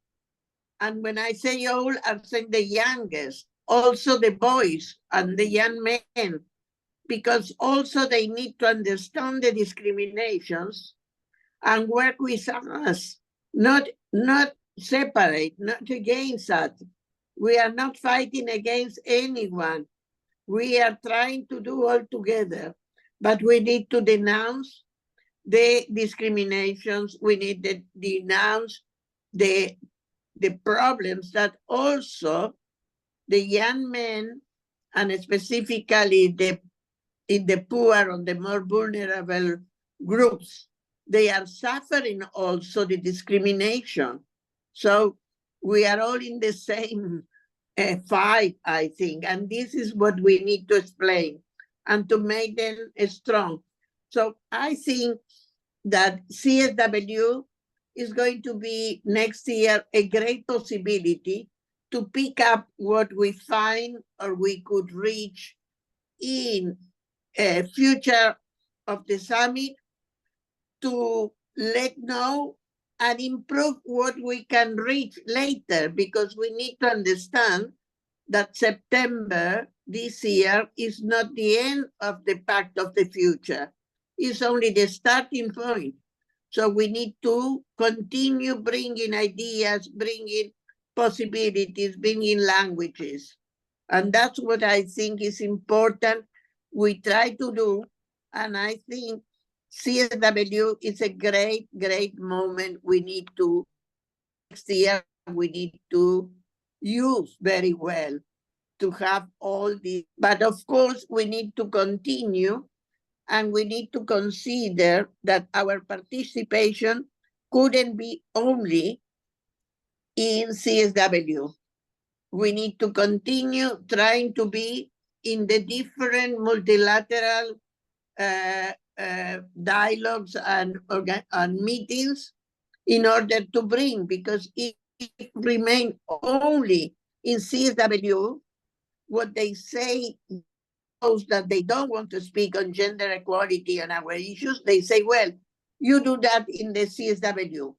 Speaker 6: And when I say all, I'm saying the youngest, also the boys and the young men, because also they need to understand the discriminations and work with us, not separate, not against us. We are not fighting against anyone. We are trying to do all together, but we need to denounce the discriminations. We need to denounce the problems that also the young men, and specifically in the poor and the more vulnerable groups, they are suffering also the discrimination. So we are all in the same fight, I think, and this is what we need to explain and to make them strong. So I think that CSW is going to be next year a great possibility to pick up what we find or we could reach in a future of the summit, to let know and improve what we can reach later, because we need to understand that September this year is not the end of the Pact of the Future. It's only the starting point. So we need to continue bringing ideas, bringing possibilities, bringing languages. And that's what I think is important. We try to do, and I think CSW is a great, great moment. We need to, next year, we need to use very well to have all these. But of course, we need to continue, and we need to consider that our participation couldn't be only in CSW. We need to continue trying to be in the different multilateral dialogues and meetings in order to bring, because if remain only in CSW, what they say, those that they don't want to speak on gender equality and our issues, they say, well, you do that in the CSW.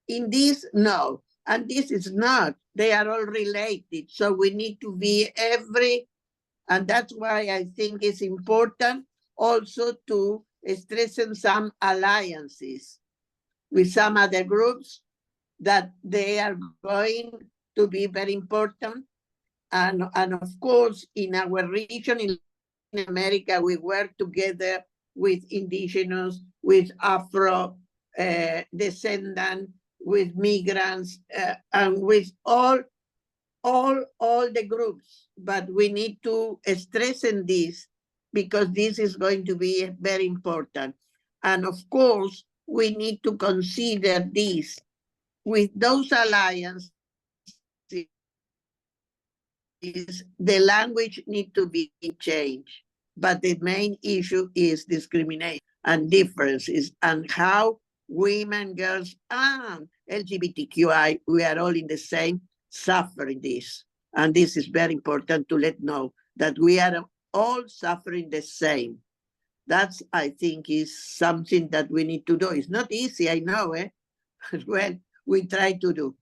Speaker 6: In this, no. And this is not. They are all related. So we need to be and that's why I think it's important also to strengthen some alliances with some other groups, that they are going to be very important. And of course, in our region, in America, we work together with indigenous, with Afro descendants, with migrants, and with all the groups. But we need to strengthen this, because this is going to be very important. And of course, we need to consider this with those alliances. The language need to be changed, but the main issue is discrimination and differences, and how women, girls, and LGBTQI, we are all in the same suffering this. And this is very important to let know that we are all suffering the same. That's, I think, is something that we need to do. It's not easy, I know, well, we try to do.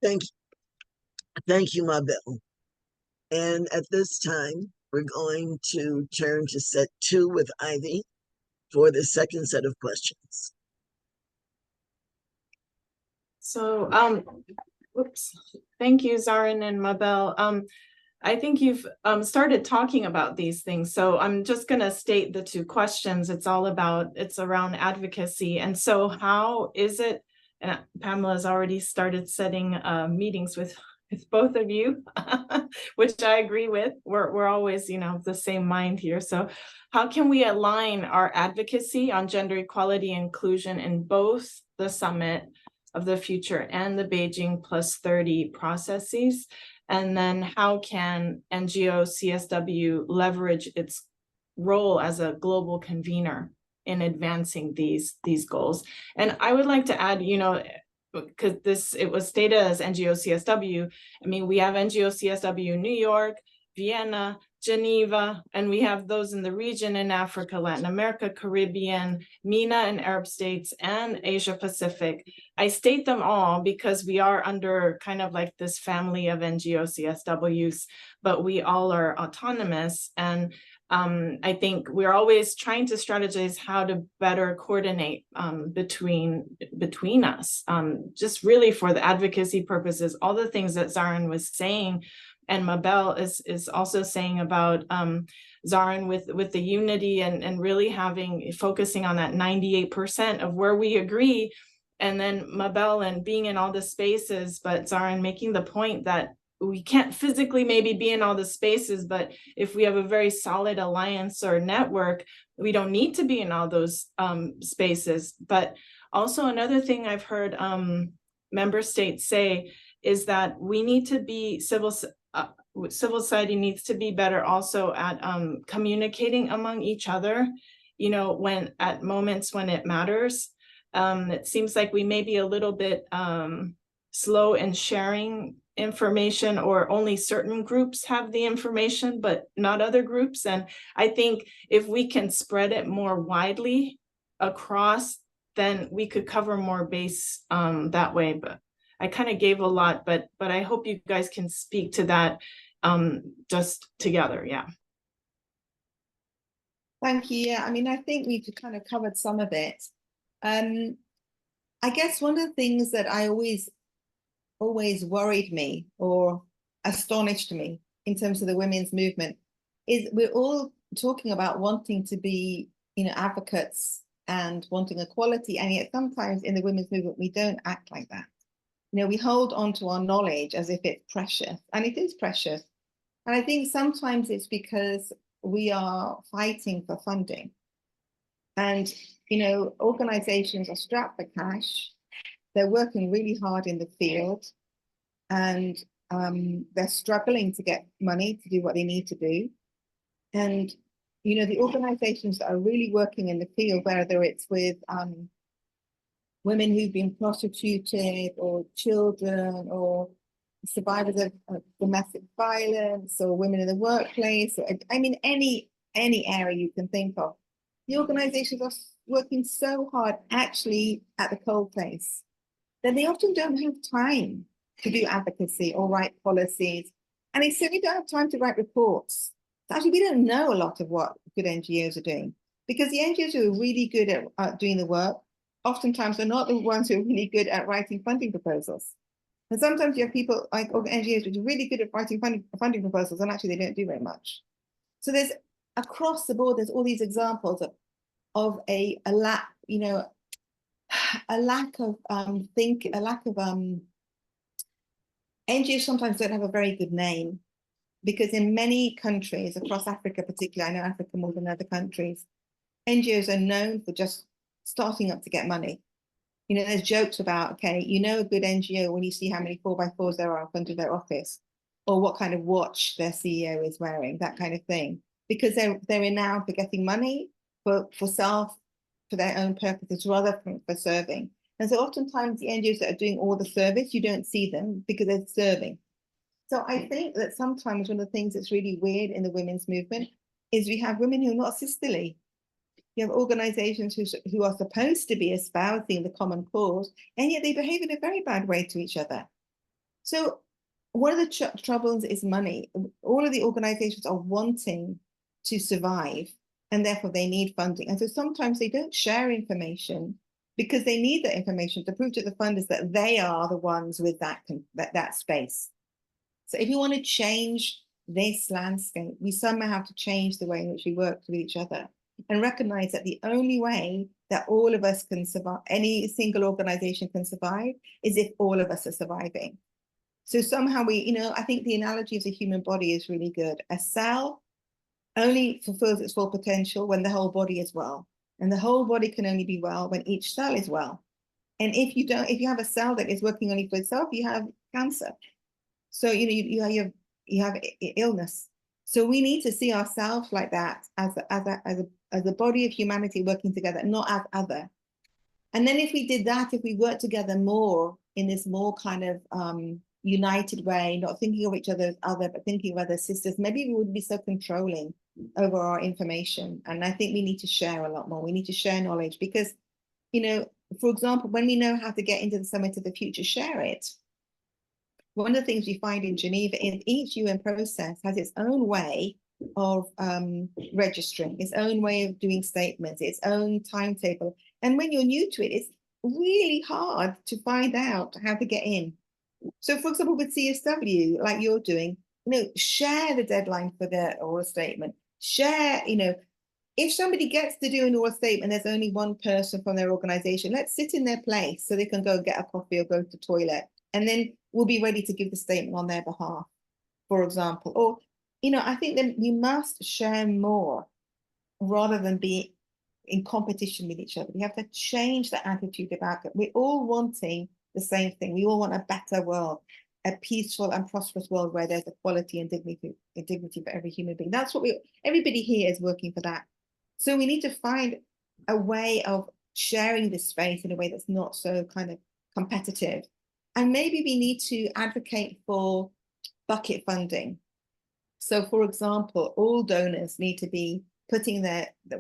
Speaker 2: Thank you, Mabel. And at this time, we're going to turn to set 2 with Ivy for the second set of questions.
Speaker 1: So, thank you, Zarin and Mabel. I think you've started talking about these things. So I'm just going to state the 2 questions. It's around advocacy. And so how is it, and Pamela's already started setting meetings with both of you, which I agree with. We're always, the same mind here. So how can we align our advocacy on gender equality and inclusion in both the Summit of the Future and the Beijing+30 processes? And then how can NGO CSW leverage its role as a global convener in advancing these goals? And I would like to add, because it was stated as NGO CSW. I mean, we have NGO CSW New York, Vienna, Geneva, and we have those in the region in Africa, Latin America, Caribbean, MENA and Arab states, and Asia Pacific. I state them all because we are under kind of like this family of NGO CSWs, but we all are autonomous. And I think we're always trying to strategize how to better coordinate between us, just really for the advocacy purposes, all the things that Zarin was saying. And Mabel is also saying about Zarin with the unity and really focusing on that 98% of where we agree. And then Mabel and being in all the spaces, but Zarin making the point that we can't physically maybe be in all the spaces, but if we have a very solid alliance or network, we don't need to be in all those spaces. But also another thing I've heard member states say is that we need to be civil society needs to be better also at communicating among each other, when at moments when it matters. It seems like we may be a little bit slow in sharing information, or only certain groups have the information, but not other groups. And I think if we can spread it more widely across, then we could cover more base that way. But I kind of gave a lot, but I hope you guys can speak to that just together. Yeah.
Speaker 5: Thank you. Yeah, I mean, I think we've kind of covered some of it. I guess one of the things that I always worried me or astonished me in terms of the women's movement is we're all talking about wanting to be, advocates and wanting equality, and yet sometimes in the women's movement we don't act like that. We hold on to our knowledge as if it's precious, and it is precious. And I think sometimes it's because we are fighting for funding. And, organizations are strapped for cash. They're working really hard in the field, and they're struggling to get money to do what they need to do. And, the organizations that are really working in the field, whether it's with women who've been prostituted, or children, or survivors of domestic violence, or women in the workplace, or any area you can think of. The organizations are working so hard actually at the cold face that they often don't have time to do advocacy or write policies. And they certainly don't have time to write reports. So actually, we don't know a lot of what good NGOs are doing, because the NGOs who are really good at doing the work, oftentimes are not the ones who are really good at writing funding proposals. And sometimes you have people like NGOs which are really good at writing funding proposals, and actually they don't do very much. So there's across the board, there's all these examples of a lack of NGOs sometimes don't have a very good name, because in many countries across Africa, particularly, I know Africa more than other countries, NGOs are known for just starting up to get money. There's jokes about, okay, a good NGO when you see how many 4x4s there are in front of their office, or what kind of watch their CEO is wearing, that kind of thing, because they're renowned for getting money for self, for their own purposes, rather than for serving. And so oftentimes the NGOs that are doing all the service, you don't see them because they're serving. So I think that sometimes one of the things that's really weird in the women's movement is we have women who are not sisterly. You have organizations who are supposed to be espousing the common cause, and yet they behave in a very bad way to each other. So one of the troubles is money. All of the organizations are wanting to survive, and therefore they need funding. And so sometimes they don't share information because they need that information to prove to the funders that they are the ones with that space. So if you want to change this landscape, we somehow have to change the way in which we work with each other and recognize that the only way that all of us can survive, any single organization can survive, is if all of us are surviving. So somehow we, I think the analogy of the human body is really good. A cell only fulfills its full potential when the whole body is well. And the whole body can only be well when each cell is well. And if you have a cell that is working only for itself, you have cancer. So, you have illness. So we need to see ourselves like that as a body of humanity working together, not as other. And then if we did that, if we worked together more in this more kind of united way, not thinking of each other as other, but thinking of other sisters, maybe we wouldn't be so controlling over our information. And I think we need to share a lot more. We need to share knowledge because, for example, when we know how to get into the Summit of the Future, share it. One of the things we find in Geneva is each UN process has its own way of registering, its own way of doing statements, its own timetable. And when you're new to it, it's really hard to find out how to get in. So, for example, with CSW, like you're doing, share the deadline for their oral statement. Share, if somebody gets to do an oral statement, there's only one person from their organization, let's sit in their place so they can go get a coffee or go to the toilet. And then we'll be ready to give the statement on their behalf, for example. Or, I think that we must share more rather than be in competition with each other. We have to change the attitude about it. We're all wanting the same thing. We all want a better world, a peaceful and prosperous world where there's equality and dignity for every human being. That's what everybody here is working for that. So we need to find a way of sharing this space in a way that's not so kind of competitive. And maybe we need to advocate for bucket funding. So, for example, all donors need to be putting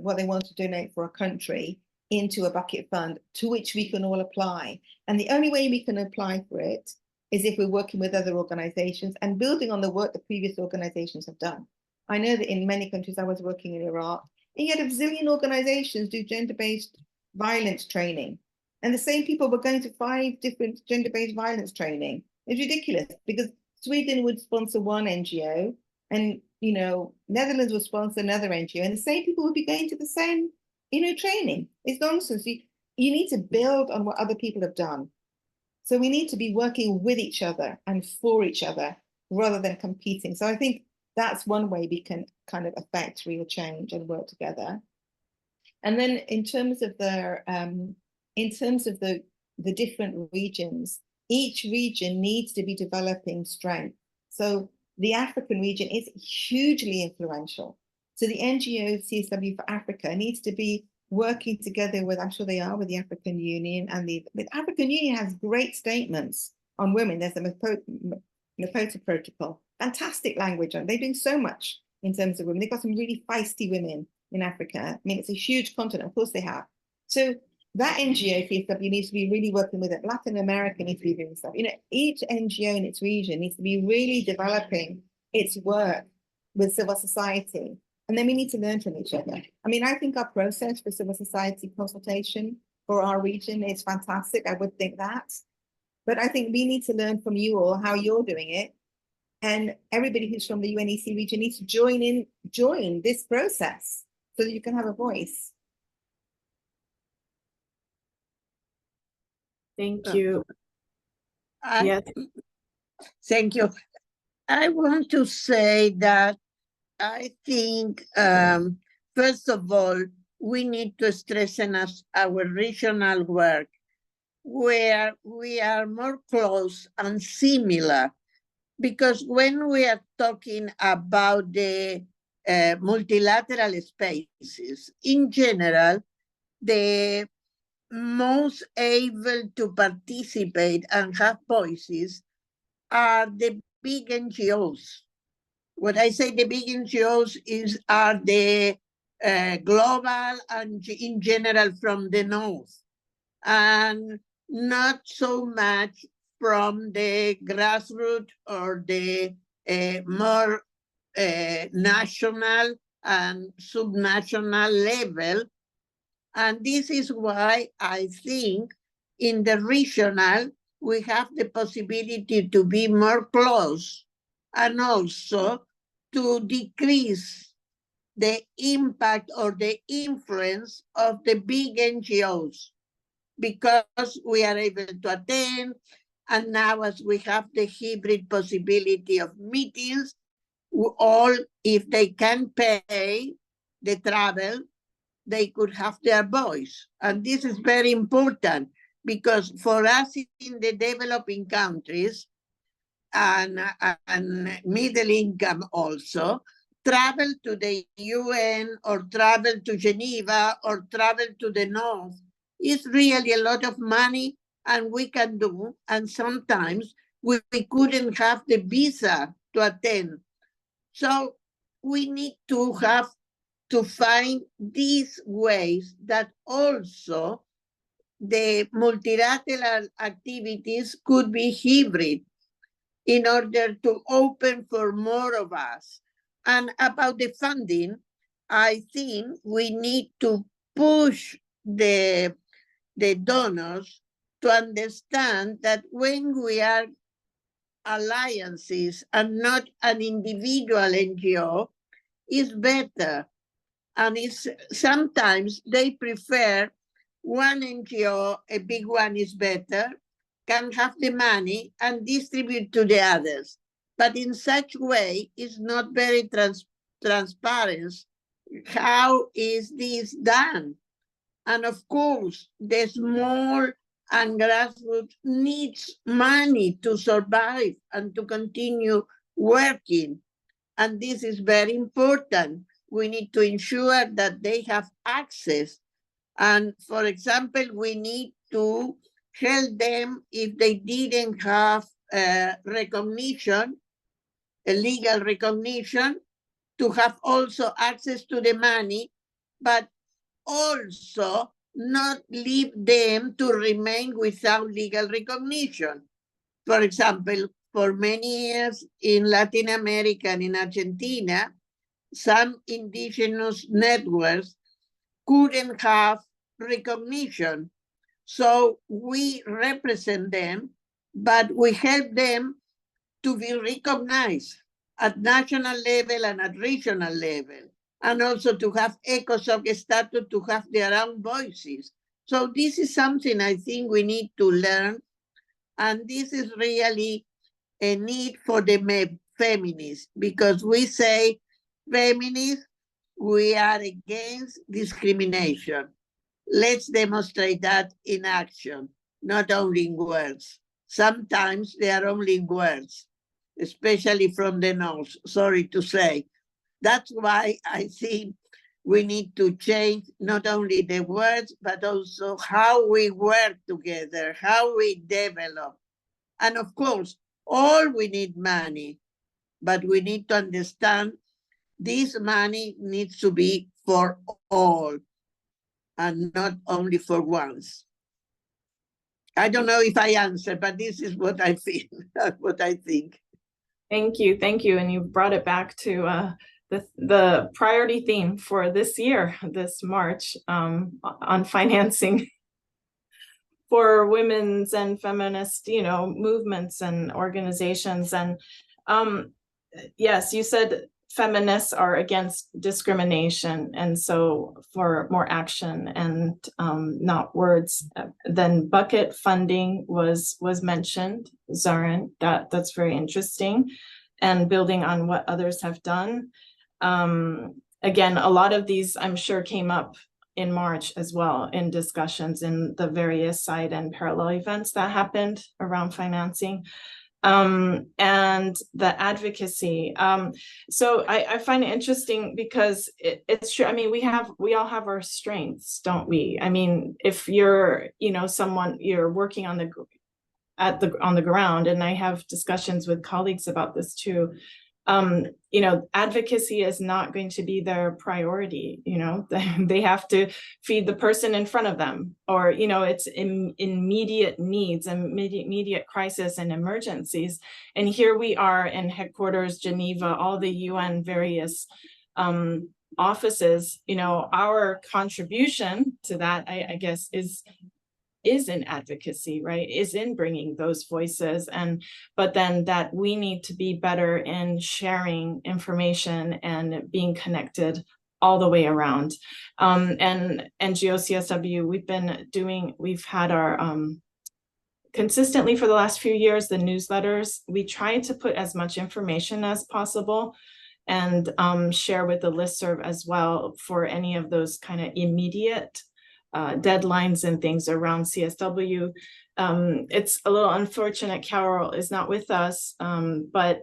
Speaker 5: what they want to donate for a country into a bucket fund to which we can all apply. And the only way we can apply for it is if we're working with other organizations and building on the work the previous organizations have done. I know that in many countries, I was working in Iraq, and yet a zillion organizations do gender-based violence training. And the same people were going to 5 different gender-based violence training. It's ridiculous because Sweden would sponsor one NGO and, Netherlands would sponsor another NGO, and the same people would be going to the same, training. It's nonsense. You need to build on what other people have done. So we need to be working with each other and for each other rather than competing. So I think that's one way we can kind of affect real change and work together. And then in terms of the different regions, each region needs to be developing strength. So the African region is hugely influential. So the NGO CSW for Africa needs to be working together with, I'm sure they are, with the African Union, and the African Union has great statements on women. There's the Maputo Protocol, fantastic language. They're doing so much in terms of women. They've got some really feisty women in Africa. I mean, it's a huge continent, of course they have. So that NGO CSW needs to be really working with it. Latin America needs to be doing stuff. Each NGO in its region needs to be really developing its work with civil society. And then we need to learn from each other. I mean, I think our process for civil society consultation for our region is fantastic. I would think that. But I think we need to learn from you all how you're doing it. And everybody who's from the UNEC region needs to join this process so that you can have a voice.
Speaker 1: Thank you.
Speaker 6: Yes. Thank you. I want to say that I think, first of all, we need to strengthen our regional work where we are more close and similar. Because when we are talking about the multilateral spaces, in general, the most able to participate and have voices are the big NGOs. What I say the big NGOs are the global and in general from the North, and not so much from the grassroots or the more national and subnational level. And this is why I think in the regional, we have the possibility to be more close and also to decrease the impact or the influence of the big NGOs, because we are able to attend. And now as we have the hybrid possibility of meetings, all, if they can pay the travel, they could have their voice. And this is very important, because for us in the developing countries and middle income also, travel to the UN or travel to Geneva or travel to the North is really a lot of money, and we can do, and sometimes we couldn't have the visa to attend. So we need to have to find these ways that also the multilateral activities could be hybrid in order to open for more of us. And about the funding, I think we need to push the donors to understand that when we are alliances and not an individual NGO, is better. And it's sometimes they prefer one NGO, a big one is better, can have the money and distribute to the others. But in such way, it's not very transparent. How is this done? And of course, the small and grassroots needs money to survive and to continue working. And this is very important. We need to ensure that they have access. And for example, we need to help them if they didn't have recognition, a legal recognition, to have also access to the money, but also not leave them to remain without legal recognition. For example, for many years in Latin America and in Argentina, some indigenous networks couldn't have recognition. So we represent them, but we help them to be recognized at national level and at regional level, and also to have ECOSOC status, to have their own voices. So this is something I think we need to learn, and this is really a need for the feminists, because we say feminists, we are against discrimination. Let's demonstrate that in action, not only in words. Sometimes they are only in words, especially from the North, sorry to say. That's why I think we need to change not only the words, but also how we work together, how we develop. And of course, all we need money, but we need to understand this money needs to be for all and not only for once. I don't know if I answer, but this is what I feel, what I think.
Speaker 1: Thank you. And you brought it back to the priority theme for this year, this March, on financing for women's and feminist, movements and organizations. And yes, you said feminists are against discrimination, and so for more action and not words. Then bucket funding was mentioned, Zarin. That's very interesting, and building on what others have done. Again, a lot of these I'm sure came up in March as well in discussions in the various side and parallel events that happened around financing. And the advocacy. So I find it interesting because it's true. I mean, we all have our strengths, don't we? I mean, if you're, someone you're working on the ground, and I have discussions with colleagues about this too. you know, advocacy is not going to be their priority. You know, they have to feed the person in front of them, or, you know, it's immediate needs and immediate crisis and emergencies. And here we are in headquarters, Geneva, all the UN various offices. You know, our contribution to that, I guess, is in advocacy, right? Is in bringing those voices, but then that we need to be better in sharing information and being connected all the way around. And NGO CSW, we've had our consistently for the last few years, the newsletters. We try to put as much information as possible and share with the listserv as well for any of those kind of immediate deadlines and things around CSW. It's a little unfortunate Carol is not with us, but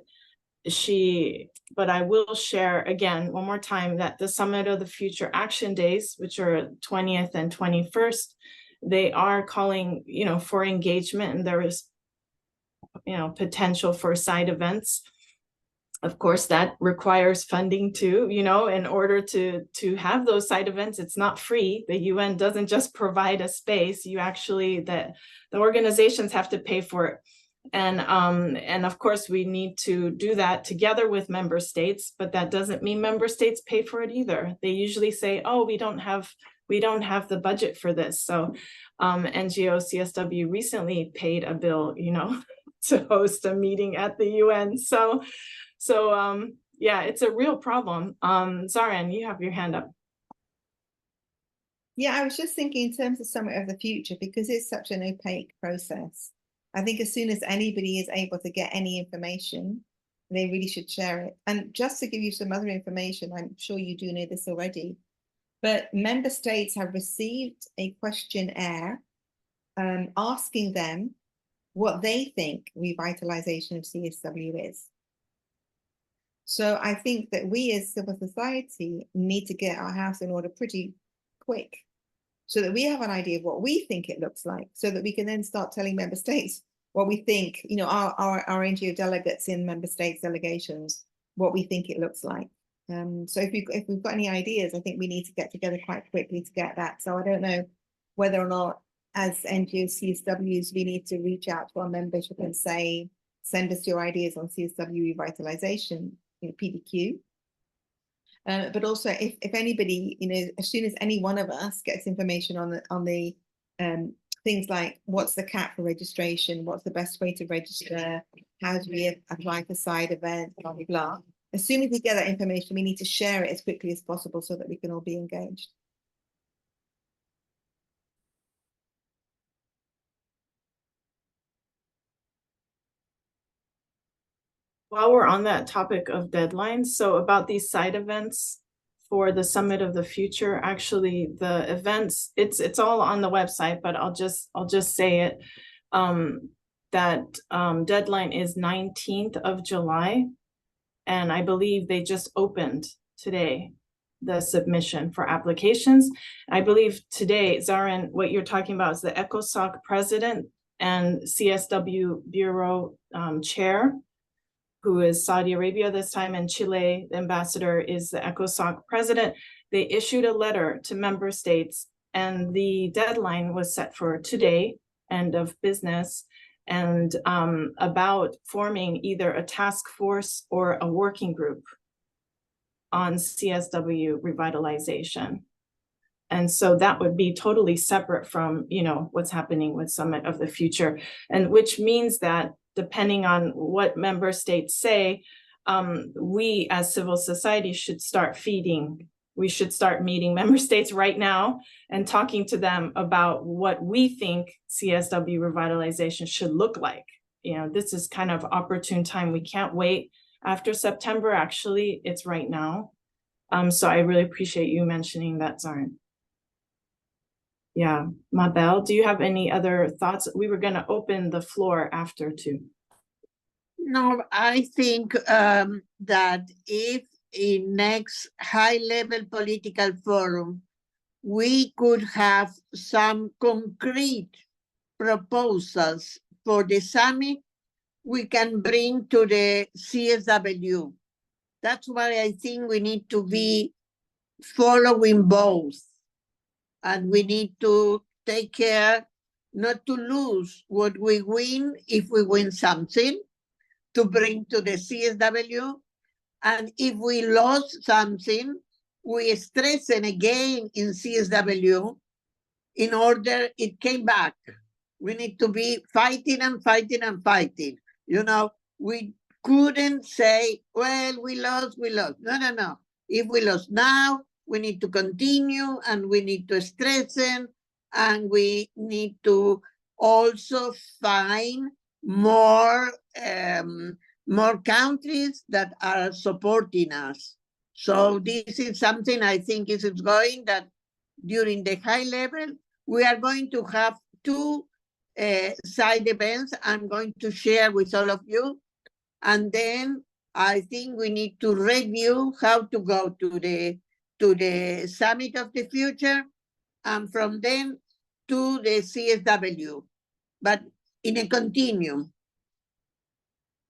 Speaker 1: I will share again one more time that the Summit of the Future Action Days, which are 20th and 21st, they are calling, you know, for engagement, and there is, you know, potential for side events. Of course, that requires funding too, you know, in order to have those side events. It's not free. The UN doesn't just provide a space. You actually, the organizations have to pay for it. And of course, we need to do that together with member states, but that doesn't mean member states pay for it either. They usually say, oh, we don't have the budget for this. So NGO CSW recently paid a bill, you know, to host a meeting at the UN. So yeah, it's a real problem. Zaran, you have your hand up.
Speaker 5: Yeah, I was just thinking in terms of Summit of the Future, because it's such an opaque process. I think as soon as anybody is able to get any information, they really should share it. And just to give you some other information, I'm sure you do know this already, but member states have received a questionnaire asking them what they think revitalization of CSW is. So I think that we as civil society need to get our house in order pretty quick so that we have an idea of what we think it looks like, so that we can then start telling member states what we think, you know, our NGO delegates in member states delegations, what we think it looks like. So if we've got any ideas, I think we need to get together quite quickly to get that. So I don't know whether or not as NGO CSWs, we need to reach out to our membership and say, send us your ideas on CSW revitalization, you know, PDQ. But also if anybody, you know, as soon as any one of us gets information on the things like what's the cap for registration, what's the best way to register, how do we apply for side events, blah, blah, blah. As soon as we get that information, we need to share it as quickly as possible so that we can all be engaged.
Speaker 1: While we're on that topic of deadlines, so about these side events for the Summit of the Future, actually the events, it's all on the website, but I'll just say it, that deadline is 19th of July. And I believe they just opened today the submission for applications. I believe today, Zaran, what you're talking about is the ECOSOC president and CSW Bureau chair, who is Saudi Arabia this time, and Chile, the ambassador, is the ECOSOC president. They issued a letter to member states, and the deadline was set for today, end of business, and about forming either a task force or a working group on CSW revitalization. And so that would be totally separate from, you know, what's happening with Summit of the Future, and which means that depending on what member states say, we as civil society should start feeding. We should start meeting member states right now and talking to them about what we think CSW revitalization should look like. You know, this is kind of opportune time. We can't wait after September. Actually, it's right now. So I really appreciate you mentioning that, Zaran. Yeah, Mabel, do you have any other thoughts? We were going to open the floor after too.
Speaker 6: No, I think that if in next high-level political forum, we could have some concrete proposals for the summit we can bring to the CSW That's why I think we need to be following both. And we need to take care not to lose what we win if we win something to bring to the CSW. And if we lost something, we strengthen again in CSW in order it came back. We need to be fighting and fighting and fighting. You know, we couldn't say, well, we lost. No, no, no. If we lost now, we need to continue and we need to strengthen and we need to also find more countries that are supporting us. So this is something I think is going that during the high level, we are going to have two side events I'm going to share with all of you. And then I think we need to review how to go to the Summit of the Future, and from then to the CSW, but in a continuum.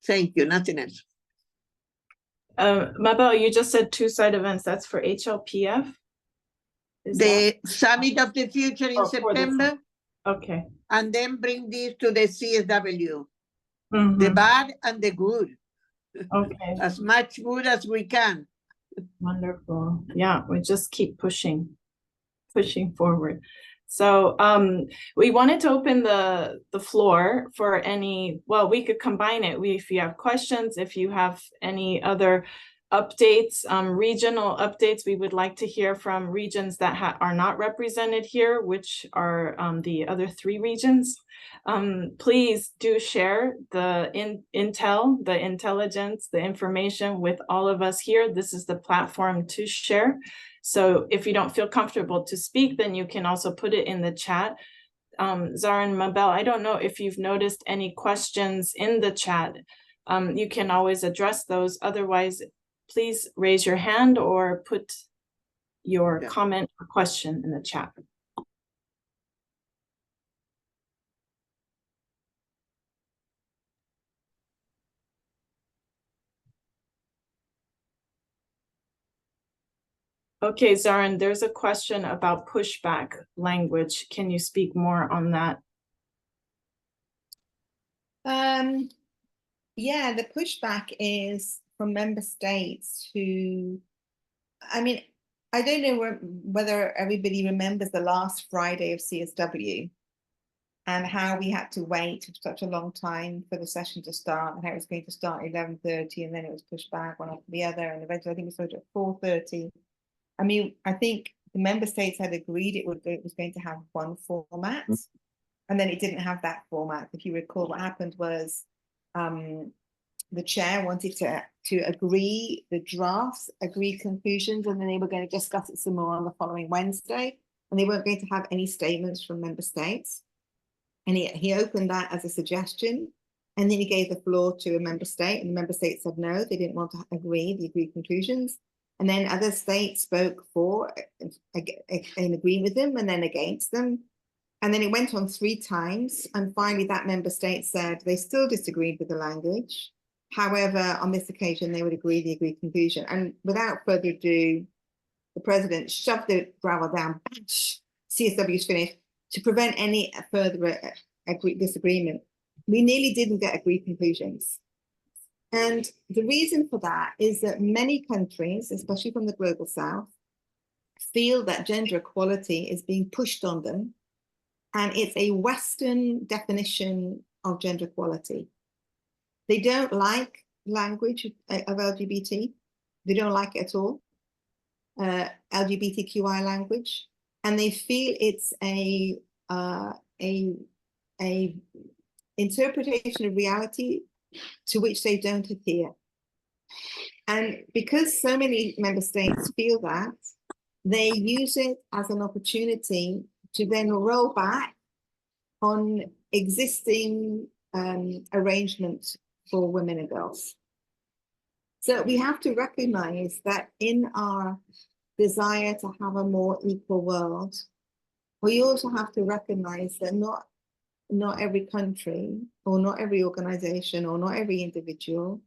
Speaker 6: Thank you, nothing else.
Speaker 1: Mabel, you just said two side events. That's for HLPF?
Speaker 6: The Summit of the Future in September.
Speaker 1: Okay.
Speaker 6: And then bring this to the CSW. The bad and the good.
Speaker 1: Okay.
Speaker 6: As much good as we can.
Speaker 1: Wonderful. Yeah, we just keep pushing forward. So we wanted to open the floor for any, well, we could combine it. If you have questions, if you have any other updates, regional updates, we would like to hear from regions that are not represented here, which are the other three regions. Please do share the intel, the intelligence, the information with all of us here. This is the platform to share. So if you don't feel comfortable to speak, then you can also put it in the chat. Zara and Mabel, I don't know if you've noticed any questions in the chat. You can always address those. Otherwise, please raise your hand or put your comment or question in the chat. Okay, Zarin, there's a question about pushback language. Can you speak more on that?
Speaker 5: Yeah, the pushback is from member states who, I mean, I don't know whether everybody remembers the last Friday of CSW and how we had to wait for such a long time for the session to start, and how it was going to start at 11:30 and then it was pushed back one after the other, and eventually I think it started at 4:30. I mean, I think the member states had agreed it was going to have one format, and then it didn't have that format. If you recall, what happened was the chair wanted to agree the drafts, agree conclusions, and then they were going to discuss it some more on the following Wednesday, and they weren't going to have any statements from member states. And he opened that as a suggestion, and then he gave the floor to a member state, and the member state said no, they didn't want to agree the agreed conclusions. And then other states spoke for and agreed with them, and then against them. And then it went on 3 times. And finally, that member state said they still disagreed with the language. However, on this occasion, they would agree the agreed conclusion. And without further ado, the president shoved the gravel down, bash, CSW is finished, to prevent any further disagreement. We nearly didn't get agreed conclusions. And the reason for that is that many countries, especially from the global south, feel that gender equality is being pushed on them. And it's a Western definition of gender equality. They don't like language of LGBT. They don't like it at all, LGBTQI language. And they feel it's a interpretation of reality to which they don't adhere. And because so many member states feel that, they use it as an opportunity to then roll back on existing arrangements for women and girls. So we have to recognize that in our desire to have a more equal world, we also have to recognize that not every country or not every organization or not every individual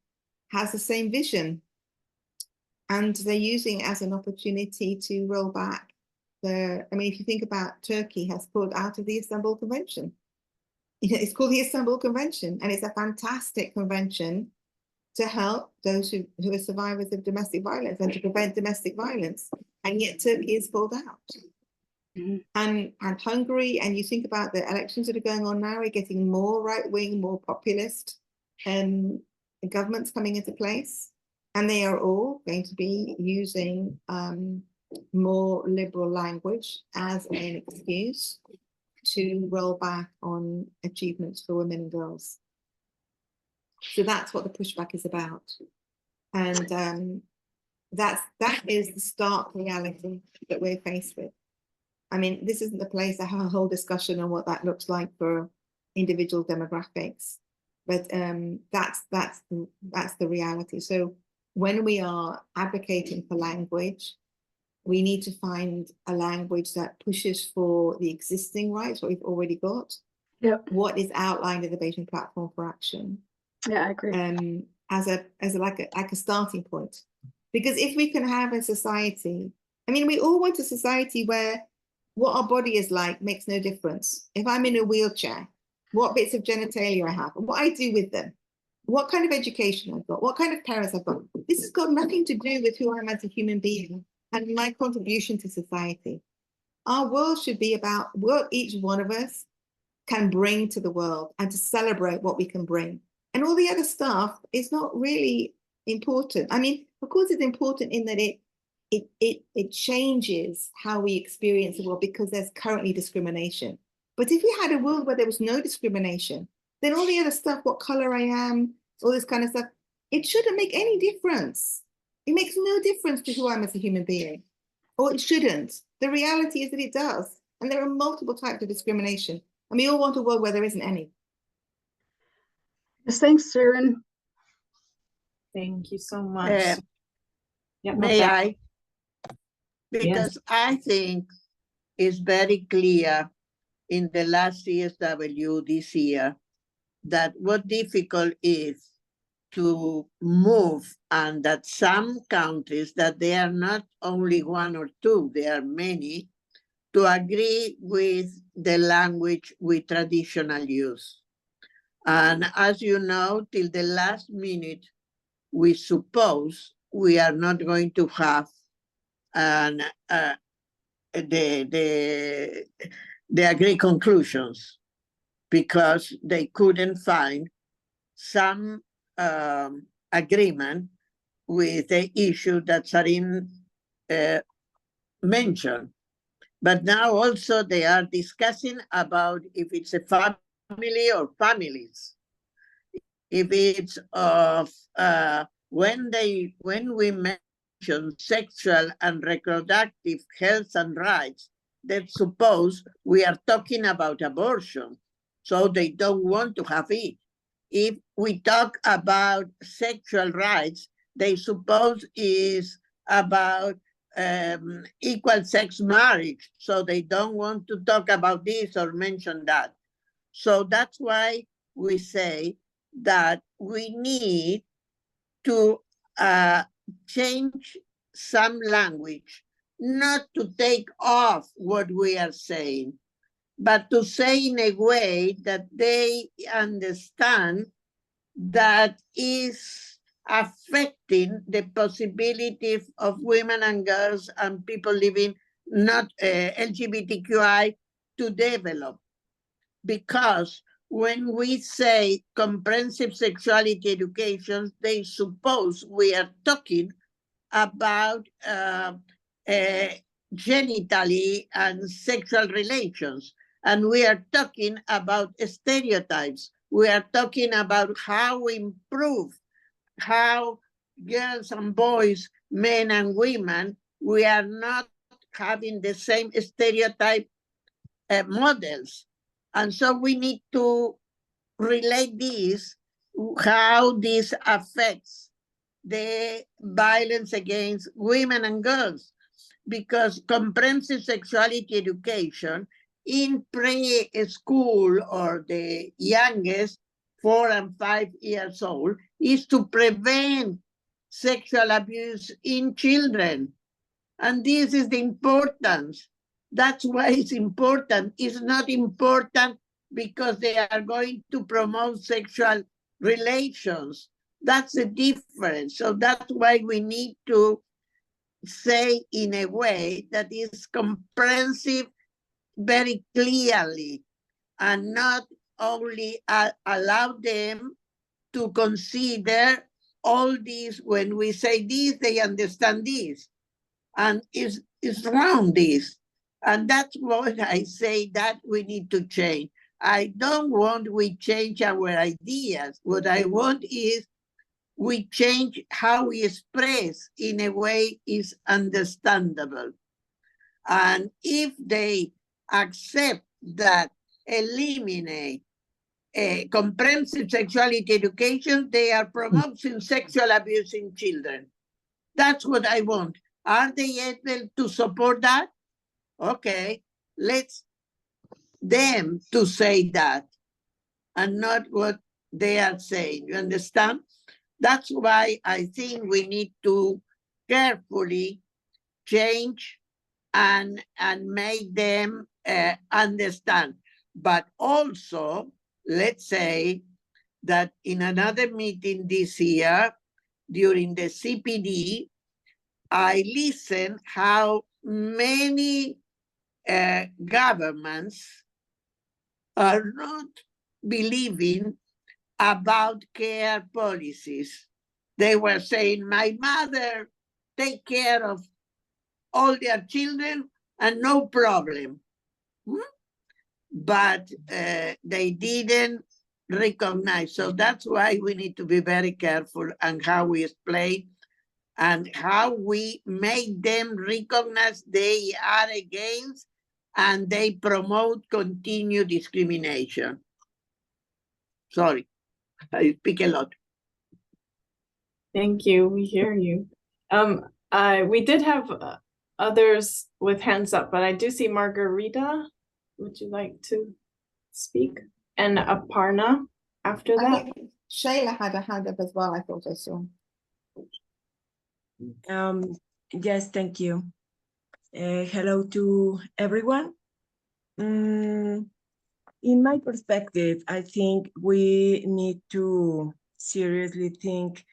Speaker 5: has the same vision. And they're using it as an opportunity to roll back I mean, if you think about Turkey has pulled out of the Istanbul Convention. It's called the Istanbul Convention, and it's a fantastic convention to help those who are survivors of domestic violence and to prevent domestic violence. And yet Turkey is pulled out. And Hungary, and you think about the elections that are going on now, are getting more right-wing, more populist governments coming into place. And they are all going to be using more liberal language as an excuse to roll back on achievements for women and girls. So that's what the pushback is about. And that is the stark reality that we're faced with. I mean, this isn't the place to have a whole discussion on what that looks like for individual demographics, but that's the reality. So when we are advocating for language, we need to find a language that pushes for the existing rights, what we've already got.
Speaker 7: Yep.
Speaker 5: What is outlined in the Beijing Platform for Action.
Speaker 7: Yeah, I agree.
Speaker 5: As a starting point, because if we can have a society, I mean, we all want a society where what our body is like makes no difference. If I'm in a wheelchair, what bits of genitalia I have, what I do with them, what kind of education I've got, what kind of parents I've got. This has got nothing to do with who I am as a human being and my contribution to society. Our world should be about what each one of us can bring to the world and to celebrate what we can bring. And all the other stuff is not really important. I mean, of course, it's important in that it changes how we experience the world because there's currently discrimination. But if we had a world where there was no discrimination, then all the other stuff, what color I am, all this kind of stuff, it shouldn't make any difference. It makes no difference to who I am as a human being, or it shouldn't. The reality is that it does. And there are multiple types of discrimination. And we all want a world where there isn't any.
Speaker 7: Yes, thanks, Sharon.
Speaker 1: Thank you so much.
Speaker 6: May I? Because I think it's very clear in the last CSW this year that what difficult is to move, and that some countries, that they are not only one or two, there are many, to agree with the language we traditionally use. And as you know, till the last minute, we suppose we are not going to have the agreed conclusions because they couldn't find some agreement with the issue that Sarin mentioned. But now also they are discussing about if it's a family or families. If it's of when we mention sexual and reproductive health and rights, then suppose we are talking about abortion, so they don't want to have it. If we talk about sexual rights, they suppose is about equal sex marriage, so they don't want to talk about this or mention that. So that's why we say that we need to change some language, not to take off what we are saying, but to say in a way that they understand that is affecting the possibility of women and girls and people living not LGBTQI to develop. Because when we say comprehensive sexuality education, they suppose we are talking about genitally and sexual relations. And we are talking about stereotypes. We are talking about how we improve, how girls and boys, men and women, we are not having the same stereotype models. And so we need to relate this, how this affects the violence against women and girls, because comprehensive sexuality education in preschool or the youngest 4 and 5 years old is to prevent sexual abuse in children. And this is the importance. That's why it's important. It's not important because they are going to promote sexual relations. That's the difference. So that's why we need to say in a way that is comprehensive very clearly, and not only allow them to consider all this. When we say this, they understand this. And it's wrong, this. And that's what I say that we need to change. I don't want we change our ideas. What I want is we change how we express in a way is understandable. And if they accept that eliminate comprehensive sexuality education, they are promoting sexual abuse in children. That's what I want. Are they able to support that? Okay, let's them to say that and not what they are saying. You understand? That's why I think we need to carefully change and make them understand. But also, let's say that in another meeting this year, during the CPD, I listened how many governments are not believing about care policies. They were saying, my mother take care of all their children and no problem. But they didn't recognize. So that's why we need to be very careful on how we explain and how we make them recognize they are against and they promote continued discrimination. Sorry, I speak a lot.
Speaker 1: Thank you. We hear you. We did have others with hands up, but I do see Margarita. Would you like to speak? And Aparna after
Speaker 5: I
Speaker 1: that.
Speaker 5: think Shayla had a hand up as well, I thought I saw.
Speaker 8: Yes, thank you. Hello to everyone. In my perspective, I think we need to seriously think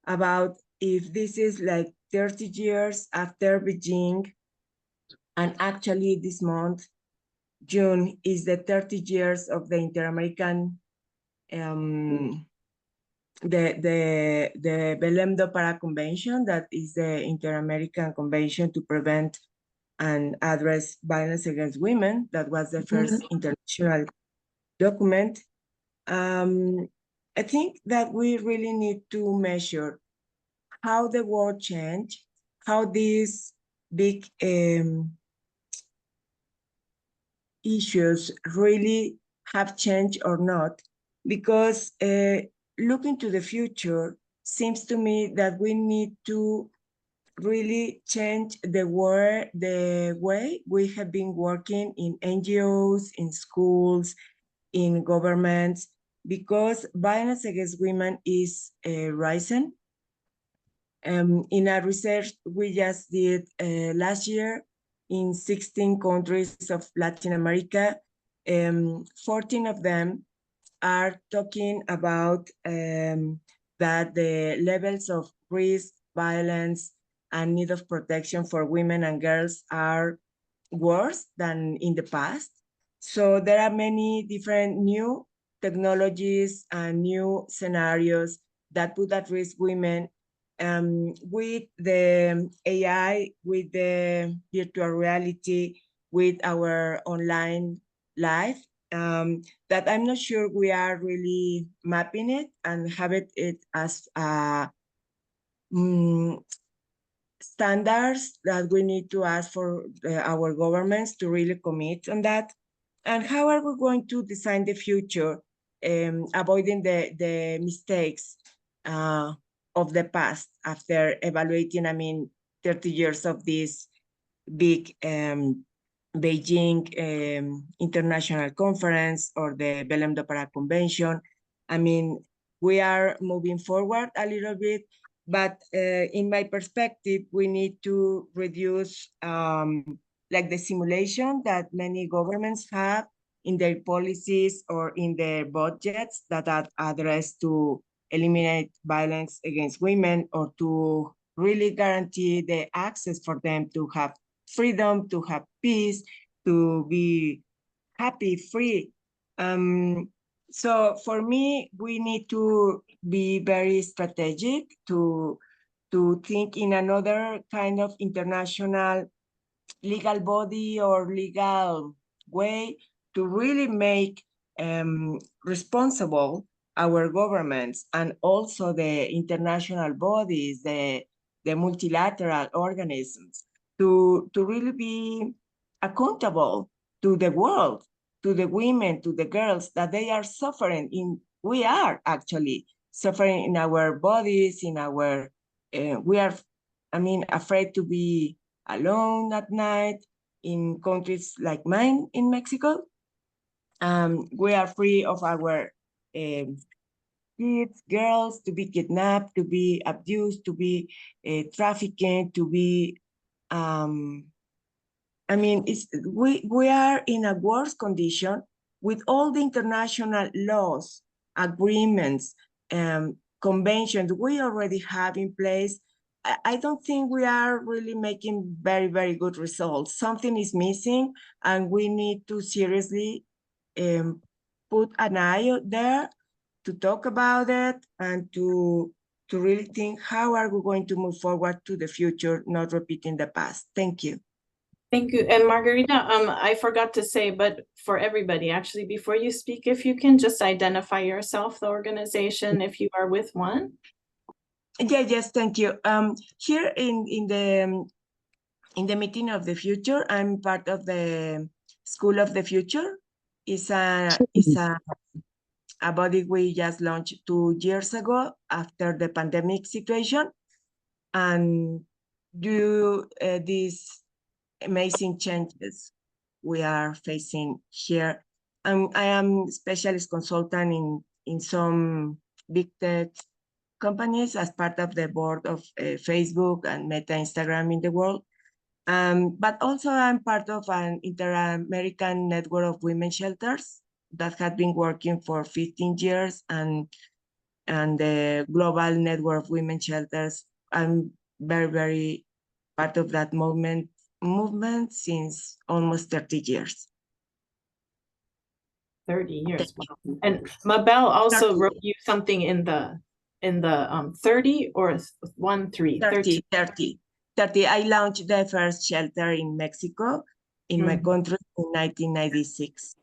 Speaker 8: about if this is like 30 years after Beijing, and actually this month, June, is the 30 years of the Inter-American, the Belém-do-Pará Convention, that is the Inter-American Convention to prevent and address violence against women. That was the first international document. I think that we really need to measure how the world changed, how these big issues really have changed or not, because looking to the future seems to me that we need to really change the way we have been working in NGOs, in schools, in governments, because violence against women is rising. In a research we just did last year in 16 countries of Latin America, 14 of them are talking about that the levels of risk, violence, and need of protection for women and girls are worse than in the past. So there are many different new technologies and new scenarios that put at risk women, with the AI, with the virtual reality, with our online life, that I'm not sure we are really mapping it and have it as standards that we need to ask for our governments to really commit on that. And how are we going to design the future, avoiding the mistakes of the past after evaluating, 30 years of this big Beijing International Conference or the Belém-do-Pará Convention. We are moving forward a little bit, But in my perspective, we need to reduce like the simulation that many governments have in their policies or in their budgets that are addressed to eliminate violence against women or to really guarantee the access for them to have freedom, to have peace, to be happy, free. So for me, we need to be very strategic to think in another kind of international legal body or legal way to really make responsible our governments and also the international bodies, the multilateral organisms, to really be accountable to the world, to the women, to the girls, that they are suffering we are actually suffering in our bodies, in our, we are, afraid to be alone at night in countries like mine in Mexico. We are free of our kids, girls to be kidnapped, to be abused, to be trafficked, to be, we are in a worse condition with all the international laws, agreements, conventions we already have in place. I don't think we are really making very, very good results. Something is missing, and we need to seriously put an eye out there to talk about it and to really think how are we going to move forward to the future, not repeating the past. Thank you.
Speaker 1: Thank you. And Margarita, I forgot to say, but for everybody, actually, before you speak, if you can just identify yourself, the organization, if you are with one.
Speaker 8: Yeah, yes, thank you. Here in the Meeting of the Future, I'm part of the School of the Future. It's a body we just launched 2 years ago after the pandemic situation, and due these amazing changes we are facing here. I am specialist consultant in some big tech companies as part of the board of Facebook and Meta Instagram in the world. But also I'm part of an Inter-American network of women shelters that had been working for 15 years and the global network of women shelters. I'm very, very part of that movement since almost 30 years.
Speaker 1: 30 years. Wow. And Mabel also
Speaker 8: 30.
Speaker 1: wrote you something in the 30 or
Speaker 8: 30. I launched the first shelter in Mexico, in my country, in 1996.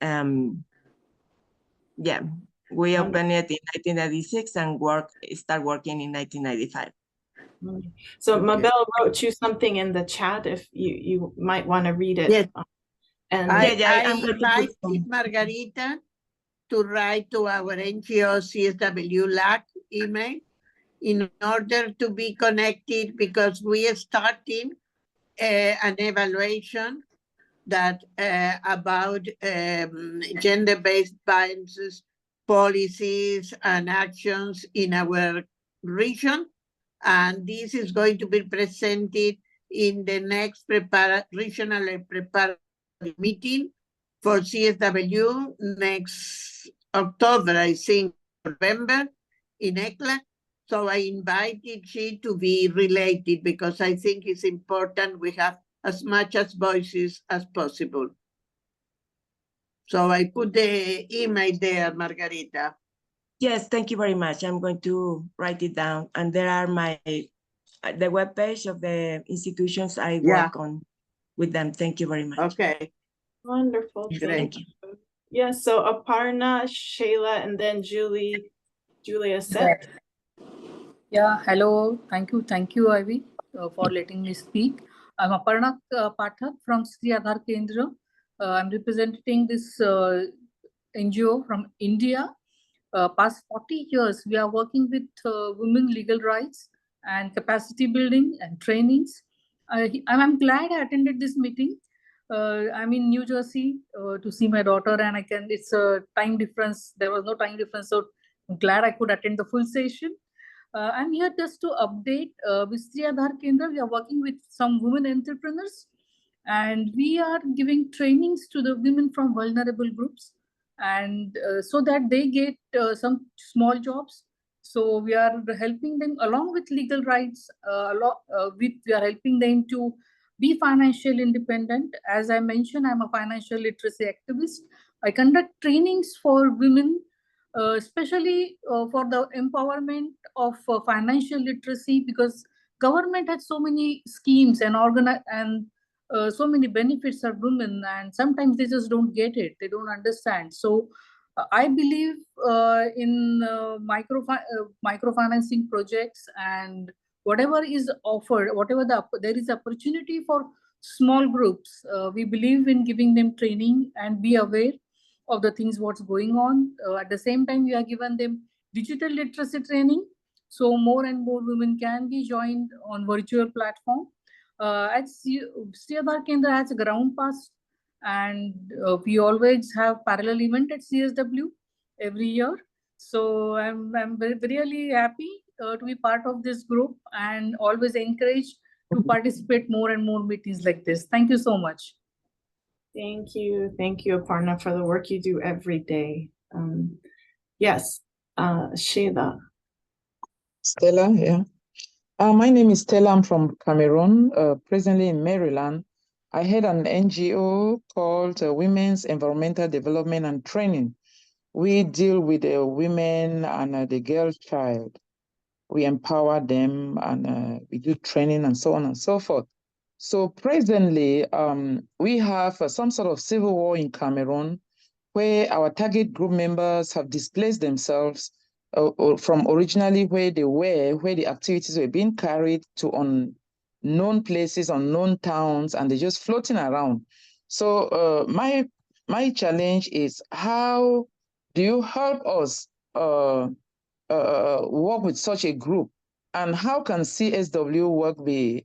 Speaker 8: Yeah, we opened it in 1996 and start working in 1995.
Speaker 1: So Mabel wrote you something in the chat if you might want to read it.
Speaker 6: Yes.
Speaker 1: And
Speaker 6: I invite Margarita to write to our NGO CSW LAC email in order to be connected, because we are starting an evaluation that about gender-based violences, policies and actions in our region. And this is going to be presented in the next regional preparatory meeting for CSW next October, I think, November in ECLA. So I invited she to be related, because I think it's important we have as much as voices as possible. So I put the email there, Margarita.
Speaker 8: Yes, thank you very much. I'm going to write it down. And there are the webpage of the institutions I work on with them. Thank you very much.
Speaker 6: Okay.
Speaker 1: Wonderful.
Speaker 8: Thank you.
Speaker 1: Yes, so Aparna, Shayla, and then Julia Set.
Speaker 9: Yeah, hello. Thank you, Ivy, for letting me speak. I'm Aparna Pathak from Sri Aadhar Kendra. I'm representing this NGO from India. Past 40 years, we are working with women legal rights and capacity building and trainings. I'm glad I attended this meeting. I'm in New Jersey to see my daughter, and it's a time difference. There was no time difference, so I'm glad I could attend the full session. I'm here just to update with Sri Aadhar Kendra. We are working with some women entrepreneurs, and we are giving trainings to the women from vulnerable groups, and so that they get some small jobs. So we are helping them along with legal rights. We are helping them to be financially independent. As I mentioned, I'm a financial literacy activist. I conduct trainings for women, especially for the empowerment of financial literacy, because government has so many schemes and so many benefits of women, and sometimes they just don't get it. They don't understand. So I believe in microfinancing projects, and whatever is offered, there is opportunity for small groups. We believe in giving them training and be aware of the things what's going on. At the same time, we are given them digital literacy training, so more and more women can be joined on virtual platform. Sri Aadhar Kendra has a ground pass, and we always have parallel event at CSW every year. So I'm really happy to be part of this group, and always encouraged to participate more and more meetings like this. Thank you so much.
Speaker 1: Thank you, Aparna, for the work you do every day. Yes, Sheila.
Speaker 10: Stella, yeah. My name is Stella. I'm from Cameroon, presently in Maryland. I head an NGO called Women's Environmental Development and Training. We deal with the women and the girl child. We empower them, and we do training and so on and so forth. So presently, we have some sort of civil war in Cameroon, where our target group members have displaced themselves from originally where they were, where the activities were being carried, to unknown places, unknown towns, and they're just floating around. So my challenge is, how do you help us work with such a group, and how can CSW work be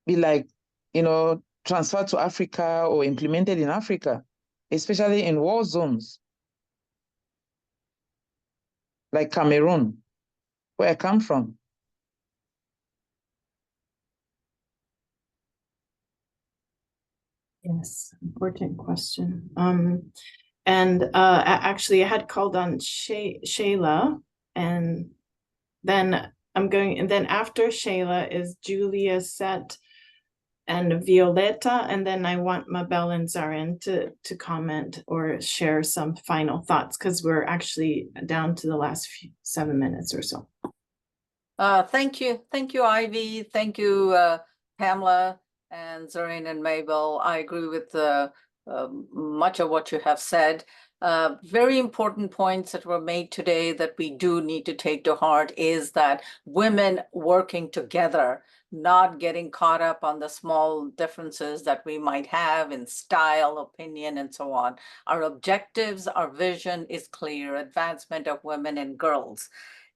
Speaker 10: like, transferred to Africa or implemented in Africa, especially in war zones like Cameroon, where I come from?
Speaker 1: Yes, important question. And actually, I had called on Shayla, and then and then after Shayla is Julia Set and Violeta, and then I want Mabel and Zarin to comment or share some final thoughts, because we're actually down to the last 7 minutes or so.
Speaker 11: Thank you, Ivy. Thank you, Pamela and Zarin and Mabel. I agree with much of what you have said. Very important points that were made today that we do need to take to heart is that women working together, not getting caught up on the small differences that we might have in style, opinion, and so on. Our objectives, our vision is clear: advancement of women and girls.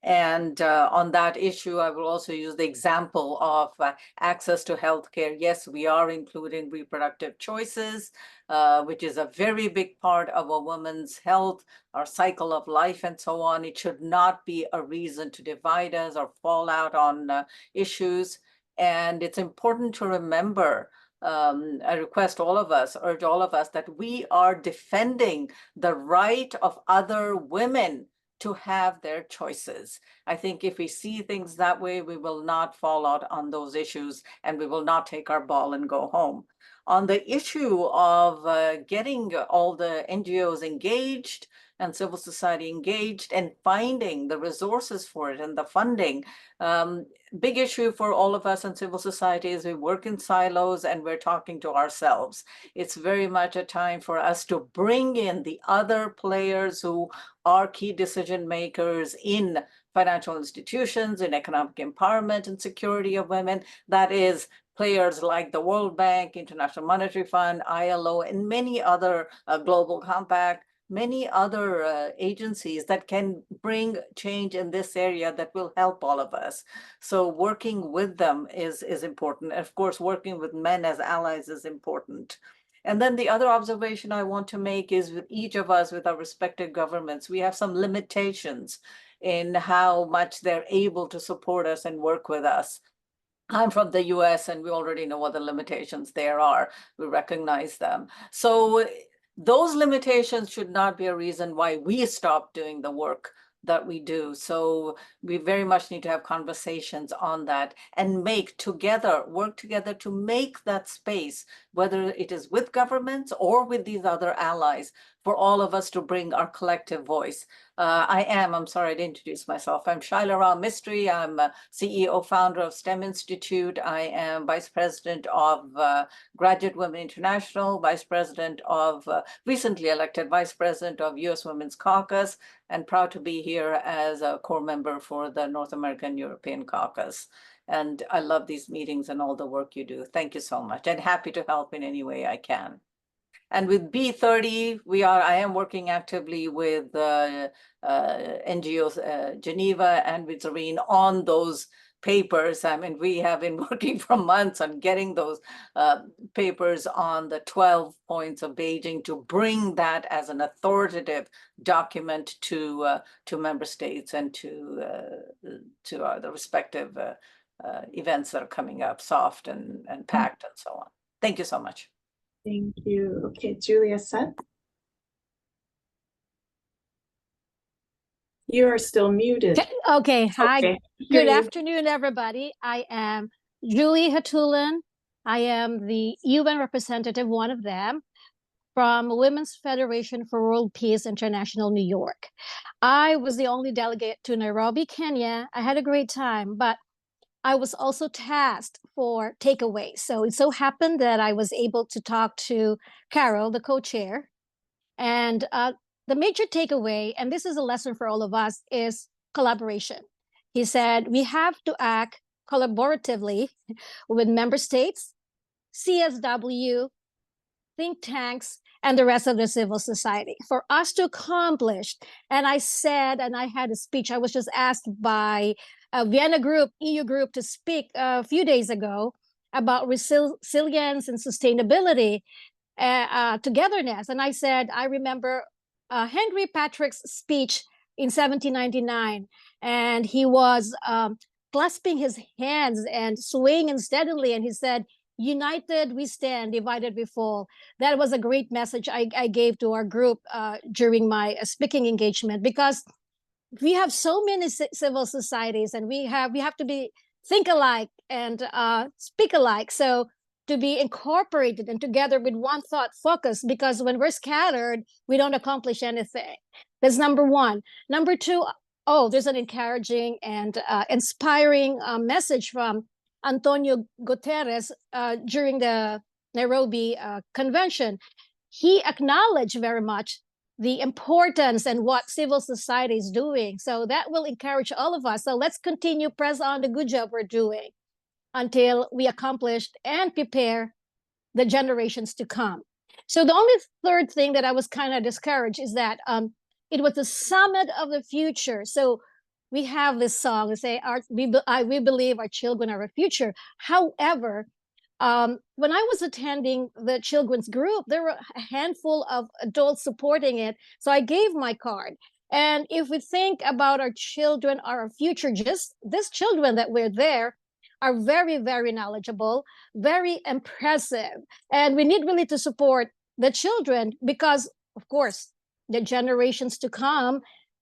Speaker 11: And on that issue, I will also use the example of access to healthcare. Yes, we are including reproductive choices, which is a very big part of a woman's health, our cycle of life, and so on. It should not be a reason to divide us or fall out on issues. And it's important to remember, I urge all of us, that we are defending the right of other women to have their choices. I think if we see things that way, we will not fall out on those issues, and we will not take our ball and go home. On the issue of getting all the NGOs engaged and civil society engaged and finding the resources for it and the funding, big issue for all of us in civil society is we work in silos and we're talking to ourselves. It's very much a time for us to bring in the other players who are key decision makers in financial institutions, in economic empowerment and security of women. That is, players like the World Bank, International Monetary Fund, ILO, and many other Global Compact, many other agencies that can bring change in this area that will help all of us. So working with them is important. Of course, working with men as allies is important. And then the other observation I want to make is, with each of us, with our respective governments, we have some limitations. in how much they're able to support us and work with us. I'm from the US and we already know what the limitations there are. We recognize them. So those limitations should not be a reason why we stop doing the work that we do. So we very much need to have conversations on that and work together to make that space, whether it is with governments or with these other allies, for all of us to bring our collective voice. I'm sorry, I didn't introduce myself. I'm Shaila Rao Mistry. I'm a CEO, founder of STEM Institute. I am Vice President of Graduate Women International, Vice President of, recently elected Vice President of US Women's Caucus, and proud to be here as a core member for the North American European Caucus. And I love these meetings and all the work you do. Thank you so much, and happy to help in any way I can. And with B30, I am working actively with NGO Geneva and with Zareen on those papers. I mean, we have been working for months on getting those papers on the 12 points of Beijing to bring that as an authoritative document to member states and to the respective events that are coming up, SOFT and PACT and so on. Thank you so much.
Speaker 1: Thank you. Okay, Julia Seth. You are still muted.
Speaker 12: Okay, hi.
Speaker 1: Okay.
Speaker 12: Good afternoon, everybody. I am Julie Hatulan. I am the UN representative, one of them, from Women's Federation for World Peace International, New York. I was the only delegate to Nairobi, Kenya. I had a great time, but I was also tasked for takeaways. So it so happened that I was able to talk to Carol, the co-chair, and the major takeaway, and this is a lesson for all of us, is collaboration. He said, we have to act collaboratively with member states, CSW, think tanks, and the rest of the civil society for us to accomplish. And I said, and I had a speech, I was just asked by a Vienna group, EU group, to speak a few days ago about resilience and sustainability, togetherness. And I said, I remember Henry Patrick's speech in 1799, and he was clasping his hands and swaying unsteadily, and he said, united we stand, divided we fall. That was a great message I gave to our group during my speaking engagement, because we have so many civil societies, and we have to think alike and speak alike. So to be incorporated and together with one thought focus, because when we're scattered, we don't accomplish anything. That's number one. Number two, there's an encouraging and inspiring message from Antonio Guterres during the Nairobi convention. He acknowledged very much the importance and what civil society is doing. So that will encourage all of us. So let's continue, press on the good job we're doing until we accomplished and prepare the generations to come. So the only third thing that I was kind of discouraged is that it was the summit of the future. So we have this song that say, we believe our children are our future. However, when I was attending the children's group, there were a handful of adults supporting it. So I gave my card. And if we think about our children are our future, just these children that we're there are very, very knowledgeable, very impressive. And we need really to support the children because, of course, the generations to come,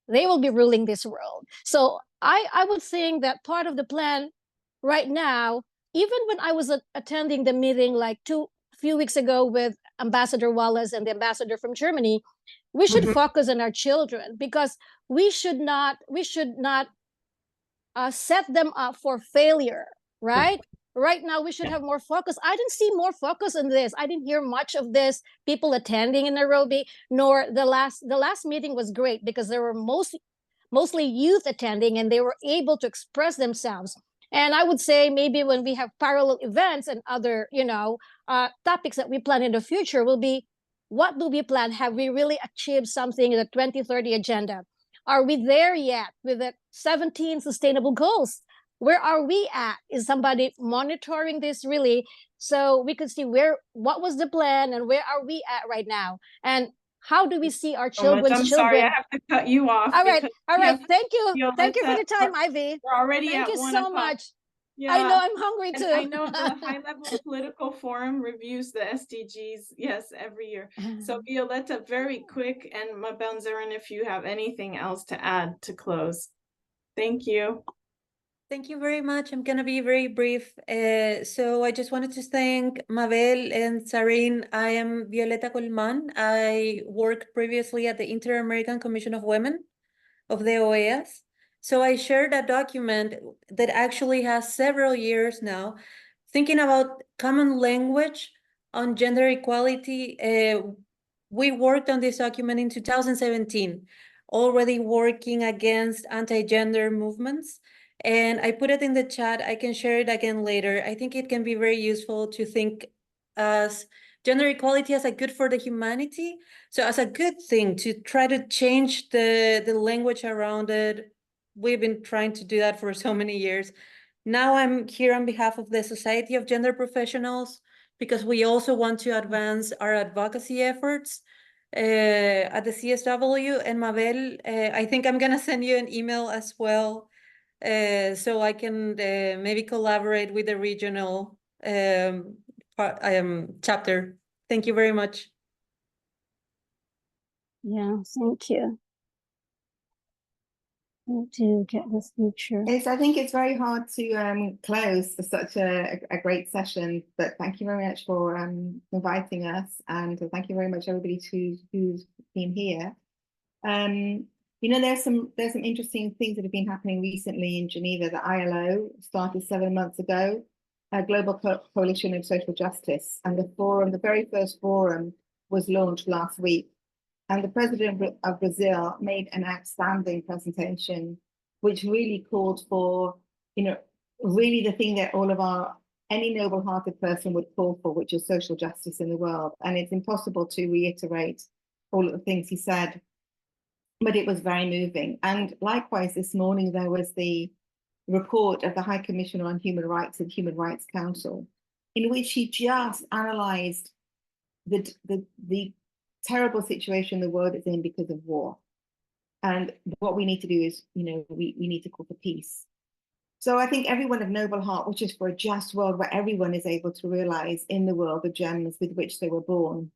Speaker 12: they will be ruling this world. So I would think that part of the plan right now, even when I was attending the meeting like few weeks ago with Ambassador Wallace and the ambassador from Germany, we should focus on our children, because we should not set them up for failure, right? Right now, we should have more focus. I didn't see more focus on this. I didn't hear much of this, people attending in Nairobi, nor the last meeting was great because there were mostly youth attending and they were able to express themselves. And I would say maybe when we have parallel events and other, topics that we plan in the future will be, what do we plan? Have we really achieved something in the 2030 agenda? Are we there yet with the 17 sustainable goals? Where are we at? Is somebody monitoring this really? So we could see what was the plan and where are we at right now? And how do we see our
Speaker 1: much.
Speaker 12: children's
Speaker 1: I'm
Speaker 12: children?
Speaker 1: sorry, I have to cut you off.
Speaker 12: All right,
Speaker 1: because
Speaker 12: all
Speaker 1: we
Speaker 12: right.
Speaker 1: have
Speaker 12: Thank you.
Speaker 1: feel
Speaker 12: Thank you for
Speaker 1: that
Speaker 12: the time, Ivy.
Speaker 1: we're already
Speaker 12: Thank
Speaker 1: at
Speaker 12: you
Speaker 1: 1
Speaker 12: so
Speaker 1: o'clock.
Speaker 12: much.
Speaker 1: Yeah.
Speaker 12: I know I'm hungry
Speaker 1: And
Speaker 12: too.
Speaker 1: I know the high-level political forum reviews the SDGs, yes, every year. So Violetta, very quick, and Mabenzarin, if you have anything else to add to close. Thank you.
Speaker 13: Thank you very much. I'm going to be very brief. So I just wanted to thank Mabel and Zareen. I am Violeta Colman. I worked previously at the Inter-American Commission of Women of the OAS. So I shared a document that actually has several years now, thinking about common language on gender equality. We worked on this document in 2017, already working against anti-gender movements. And I put it in the chat. I can share it again later. I think it can be very useful to think as gender equality as a good for the humanity. So as a good thing to try to change the language around it. We've been trying to do that for so many years. Now I'm here on behalf of the Society of Gender Professionals because we also want to advance our advocacy efforts at the CSW. And Mabel, I think I'm going to send you an email as well so I can maybe collaborate with the regional chapter. Thank you very much.
Speaker 12: Yeah, thank you. To get this future.
Speaker 5: I think it's very hard to close for such a great session, but thank you very much for inviting us, and thank you very much everybody who's been here. You know, there's some interesting things that have been happening recently in Geneva. The ILO started 7 months ago, a global coalition of social justice, and the very first forum was launched last week. And the president of Brazil made an outstanding presentation, which really called for, you know, really the thing that any noble-hearted person would call for, which is social justice in the world. And it's impossible to reiterate all of the things he said, but it was very moving. And likewise, this morning, there was the report of the High Commissioner on Human Rights and Human Rights Council, in which he just analyzed the terrible situation the world is in because of war. And what we need to do is, you know, we need to call for peace. So I think everyone of noble heart wishes for a just world where everyone is able to realize in the world the gems with which they were born.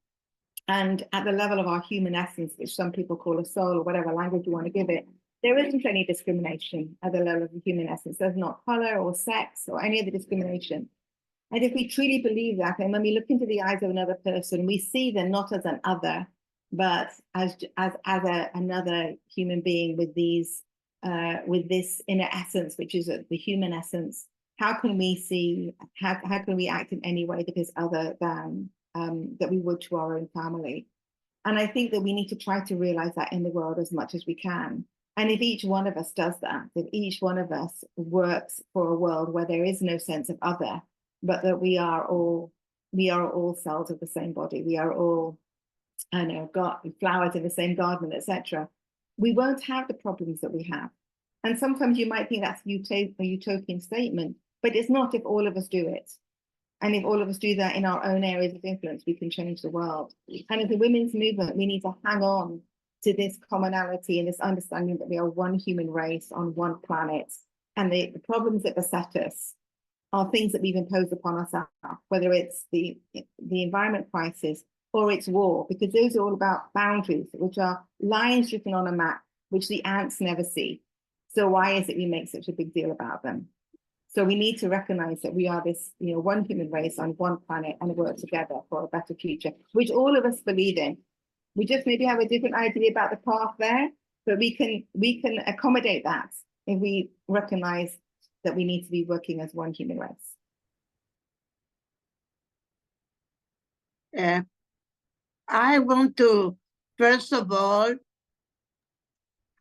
Speaker 5: And at the level of our human essence, which some people call a soul or whatever language you want to give it, there isn't any discrimination at the level of the human essence. There's not color or sex or any other discrimination. And if we truly believe that, and when we look into the eyes of another person, we see them not as an other, but as another human being with this inner essence, which is the human essence. How can we act in any way that is other than that we would to our own family? And I think that we need to try to realize that in the world as much as we can. And if each one of us does that, if each one of us works for a world where there is no sense of other, but that we are all cells of the same body. We are all, I know, flowers in the same garden, etc. We won't have the problems that we have. And sometimes you might think that's a utopian statement, but it's not if all of us do it. And if all of us do that in our own areas of influence, we can change the world. And as a women's movement, we need to hang on to this commonality and this understanding that we are one human race on one planet. And the problems that beset us are things that we've imposed upon ourselves, whether it's the environment crisis or it's war, because those are all about boundaries, which are lines written on a map, which the ants never see. So why is it we make such a big deal about them? So we need to recognize that we are this, you know, one human race on one planet and work together for a better future, which all of us believe in. We just maybe have a different idea about the path there, but we can accommodate that if we recognize that we need to be working as one human race.
Speaker 6: I want to, first of all,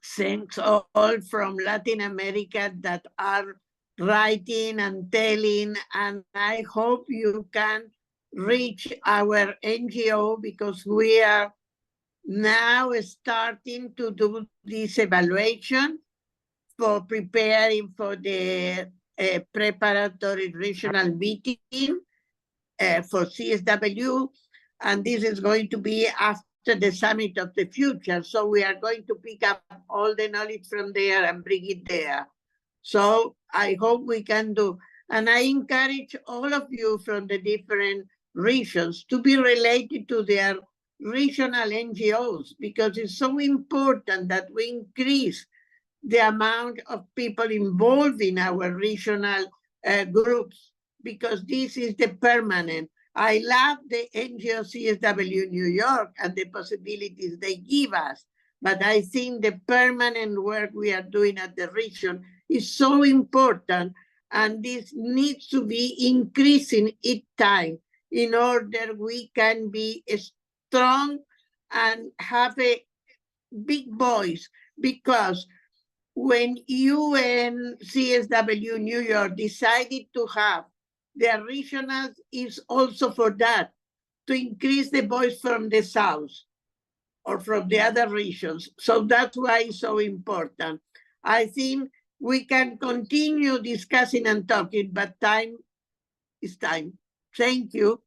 Speaker 6: thank all from Latin America that are writing and telling, and I hope you can reach our NGO because we are now starting to do this evaluation for preparing for the preparatory regional meeting for CSW, and this is going to be after the summit of the future. So we are going to pick up all the knowledge from there and bring it there. So I hope we can do. And I encourage all of you from the different regions to be related to their regional NGOs, because it's so important that we increase the amount of people involved in our regional groups, because this is the permanent. I love the NGO CSW New York and the possibilities they give us, but I think the permanent work we are doing at the region is so important, and this needs to be increasing each time in order we can be strong and have a big voice. Because when UN CSW New York decided to have their regionals, is also for that, to increase the voice from the South or from the other regions. So that's why it's so important. I think we can continue discussing and talking, but time is time. Thank you.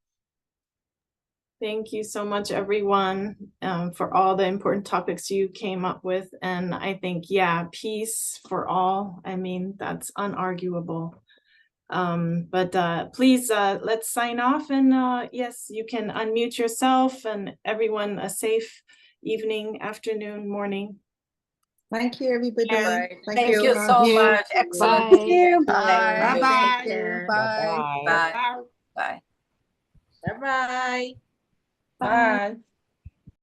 Speaker 1: Thank you so much, everyone, for all the important topics you came up with. And I think, yeah, peace for all. I mean, that's unarguable. But please, let's sign off. And yes, you can unmute yourself, and everyone a safe evening, afternoon, morning.
Speaker 5: Thank you, everybody.
Speaker 11: Right.
Speaker 5: Thank
Speaker 11: Thank
Speaker 5: you
Speaker 11: you
Speaker 5: so
Speaker 11: so
Speaker 5: much.
Speaker 11: much. Excellent.
Speaker 12: Bye.
Speaker 3: Thank you.
Speaker 11: Bye.
Speaker 6: Bye-bye.
Speaker 4: Take care.
Speaker 9: Bye.
Speaker 11: Bye.
Speaker 6: Bye.
Speaker 11: Bye.
Speaker 8: Bye-bye.
Speaker 1: Bye.
Speaker 8: Bye.